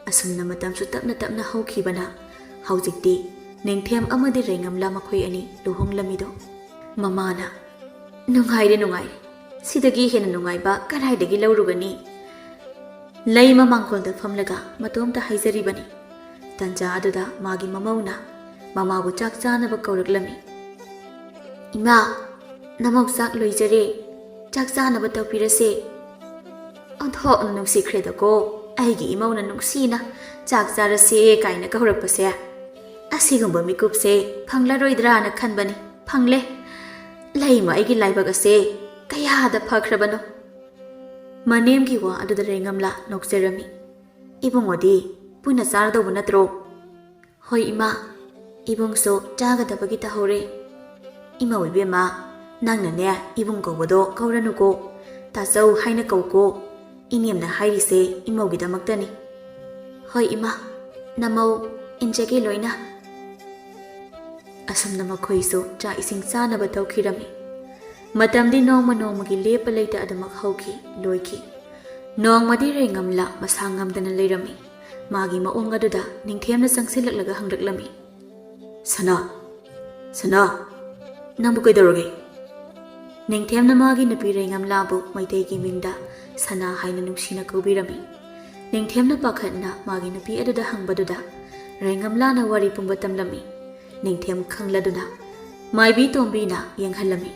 ꯑꯁꯨꯝꯅ ꯃꯇꯝꯁꯨ ꯇꯞꯅ ꯍꯧꯈꯤꯕꯅ ꯍꯧꯖꯤꯛꯇꯤ ꯅꯤꯡꯊꯦꯝ ꯑꯃꯗꯤ ꯔꯩꯉꯝꯂꯥ ꯃꯈꯣꯏ ꯑꯅꯤ ꯂꯨꯍꯣꯡꯂꯝꯃꯤꯗꯣ ꯃꯃꯥꯅ ꯅꯨꯡꯉꯥꯏꯔꯦ ꯁꯤꯗꯒꯤ ꯍꯦꯟꯅ ꯅꯨꯡꯉꯥꯏꯕ ꯀꯗꯥꯏꯗꯒꯤ ꯂꯧꯔꯨꯒꯅꯤ ꯂꯩꯃ ꯃꯥꯡꯒꯣꯜꯗ ꯐꯝꯂꯒ ꯃꯇꯣꯝꯇ ꯍꯥꯏꯖꯔꯤꯕꯅꯤ ꯇꯟꯖꯥ ꯑꯗꯨꯗ ꯃꯥꯒꯤ ꯃꯃꯧꯅ ꯃꯃꯥꯕꯨ ꯆꯥꯛ ꯆꯥꯅꯕ ꯀꯧꯔꯛꯂꯝꯃꯤ ꯏꯃꯥ ꯅꯃꯧ ꯆꯥꯛ ꯂꯣꯏꯖꯔꯦ ꯆꯥꯛ ꯆꯥꯅꯕ ꯇꯧꯕꯤꯔꯁꯦ ꯑꯣꯟꯊꯣꯛꯅ ꯅꯨꯡꯁꯤꯈ꯭ꯔꯦꯗꯀꯣ ꯑꯩꯒꯤ ꯏꯃꯧꯅ ꯅꯨꯡꯁꯤꯅ ꯆꯥꯛ ꯆꯥꯔꯁꯦ ꯀꯥꯏꯅ ꯀꯧꯔꯛꯄꯁꯦ ꯑꯁꯤꯒꯨꯝꯕ ꯃꯤꯀꯨꯞꯁꯦ ꯐꯪꯂꯔꯣꯏꯗ꯭ꯔꯥꯅ ꯈꯟꯕꯅꯤ ꯐꯪꯂꯦ ꯂꯩꯃ ꯑꯩꯒꯤ ꯂꯥꯏꯕꯛ ꯑꯁꯦ ꯀꯌꯥꯗ ꯐꯈ꯭ꯔꯕꯅꯣ ꯃꯅꯦꯝꯒꯤ ꯋꯥ ꯑꯗꯨꯗ ꯔꯩꯉꯝꯂꯥ ꯅꯣꯛꯆꯔꯝꯃꯤ ꯏꯕꯨꯡꯉꯣꯗꯤ ꯄꯨꯟꯅ ꯆꯥꯔꯗꯧꯕ ꯅꯠꯇ꯭ꯔꯣ ꯍꯣꯏ ꯏꯃꯥ ꯏꯕꯨꯡꯁꯨ ꯆꯥꯒꯗꯕꯒꯤ ꯇꯍꯧꯔꯦ ꯏꯃꯧ ꯏꯕꯦꯝꯃ ꯅꯪꯅꯅꯦ ꯏꯕꯨꯡ ꯀꯧꯕꯗꯣ ꯀꯧꯔꯅꯨꯀꯣ ꯇꯥꯆꯧ ꯍꯥꯏꯅ ꯀꯧꯀꯣ ꯏꯅꯦꯝꯅ ꯍꯥꯏꯔꯤꯁꯦ ꯏꯃꯧꯒꯤꯗꯃꯛꯇꯅꯤ ꯍꯣꯏ ꯏꯃꯥ ꯅꯃꯧ ꯏꯟꯖꯒꯦ ꯂꯣꯏꯅ ꯑꯁꯨꯝꯅ ꯃꯈꯣꯏꯁꯨ ꯆꯥꯛ ꯏꯁꯤꯡ ꯆꯥꯅꯕ ꯇꯧꯈꯤꯔꯝꯃꯤ ꯃꯇꯝꯗꯤ ꯅꯣꯡꯃꯒꯤ ꯂꯦꯞꯄ ꯂꯩꯇ ꯑꯗꯨꯃꯛ ꯍꯧꯈꯤ ꯂꯣꯏꯈꯤ ꯅꯣꯡꯃꯗꯤ ꯔꯩꯉꯝꯂꯥ ꯃꯁꯥ ꯉꯝꯗꯅ ꯂꯩꯔꯝꯃꯤ ꯃꯥꯒꯤ ꯃꯑꯣꯡ ꯑꯗꯨꯗ ꯅꯤꯡꯊꯦꯝꯅ ꯆꯪꯁꯤꯜꯂꯛꯂꯒ ꯍꯪꯂꯛꯂꯝꯃꯤ ꯁꯅꯥ ꯅꯪꯕꯨ ꯀꯩꯗꯧꯔꯒꯦ ꯅꯤꯡꯊꯦꯝꯅ ꯃꯥꯒꯤ ꯅꯨꯄꯤ ꯔꯩꯉꯝꯂꯥꯕꯨ ꯃꯩꯇꯩꯒꯤ ꯃꯤꯡꯗ ꯁꯅꯥ ꯍꯥꯏꯅ ꯅꯨꯡꯁꯤꯅ ꯀꯧꯕꯤꯔꯝꯃꯤ ꯅꯤꯡꯊꯦꯝꯅ ꯄꯥꯈꯠꯅ ꯃꯥꯒꯤ ꯅꯨꯄꯤ ꯑꯗꯨꯗ ꯍꯪꯕꯗꯨꯗ ꯔꯩꯉꯝꯂꯥꯅ ꯋꯥꯔꯤ ꯄꯨꯝꯕ ꯇꯝꯂꯝꯃꯤ ꯅꯤꯡꯊꯦꯝ ꯈꯪꯂꯗꯨꯅ ꯃꯥꯏꯕꯤ ꯇꯣꯝꯕꯤꯅ ꯌꯦꯡꯍꯜꯂꯝꯃꯤ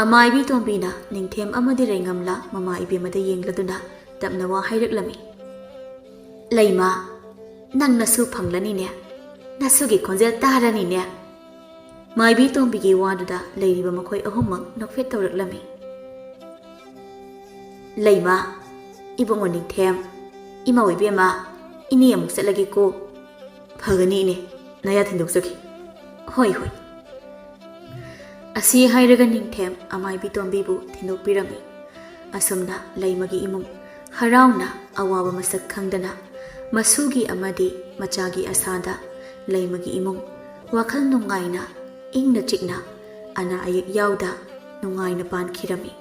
ꯑꯃꯥꯏꯕꯤ ꯇꯣꯝꯕꯤꯅ ꯅꯤꯡꯊꯦꯝ ꯑꯃꯗꯤ ꯔꯩꯉꯝꯂꯥ ꯃꯃꯥ ꯏꯕꯦꯝꯃꯗ ꯌꯦꯡꯂꯗꯨꯅ ꯇꯞꯅ ꯋꯥ ꯍꯥꯏꯔꯛꯂꯝꯃꯤ ꯂꯩꯃ ꯅꯪ ꯅꯁꯨ ꯐꯪꯂꯅꯤꯅꯦ ꯅꯁꯨꯒꯤ ꯈꯣꯟꯖꯦꯜ ꯇꯥꯔꯅꯤꯅꯦ ꯃꯥꯏꯕꯤ ꯇꯣꯝꯕꯤꯒꯤ ꯋꯥꯗꯨꯗ ꯂꯩꯔꯤꯕ ꯃꯈꯣꯏ ꯑꯍꯨꯝꯃꯛ ꯅꯣꯛꯐꯦꯠ ꯇꯧꯔꯛꯂꯝꯃꯤ ꯂꯩꯃ ꯏꯕꯨꯡꯉꯣ ꯅꯤꯡꯊꯦꯝ ꯏꯃꯧ ꯏꯕꯦꯝꯃ ꯏꯅꯦ ꯑꯃꯨꯛ ꯆꯠꯂꯒꯦꯀꯣ ꯐꯒꯅꯤ ꯏꯅꯦ ꯅꯌꯥ ꯊꯤꯟꯗꯣꯛꯆꯈꯤ ꯍꯣꯏ ꯑꯁꯤ ꯍꯥꯏꯔꯒ ꯅꯤꯡꯊꯦꯝ ꯑꯃꯥꯏꯕꯤ ꯇꯣꯝꯕꯤꯕꯨ ꯊꯤꯟꯗꯣꯛꯄꯤꯔꯝꯃꯤ ꯑꯁꯨꯝꯅ ꯂꯩꯃꯒꯤ ꯏꯃꯨꯡ ꯍꯔꯥꯎꯅ ꯑꯋꯥꯕ ꯃꯁꯛ ꯈꯪꯗꯅ ꯃꯁꯨꯒꯤ ꯑꯃꯗꯤ ꯃꯆꯥꯒꯤ ꯑꯁꯥꯗ ꯂꯩꯃꯒꯤ ꯏꯃꯨꯡ ꯋꯥꯈꯜ ꯅꯨꯡꯉꯥꯏꯅ ꯏꯪꯅ ꯆꯤꯛꯅ ꯑꯅꯥ ꯑꯌꯦꯛ ꯌꯥꯎꯗ ꯅꯨꯡꯉꯥꯏꯅ ꯄꯥꯟꯈꯤꯔꯝꯃꯤ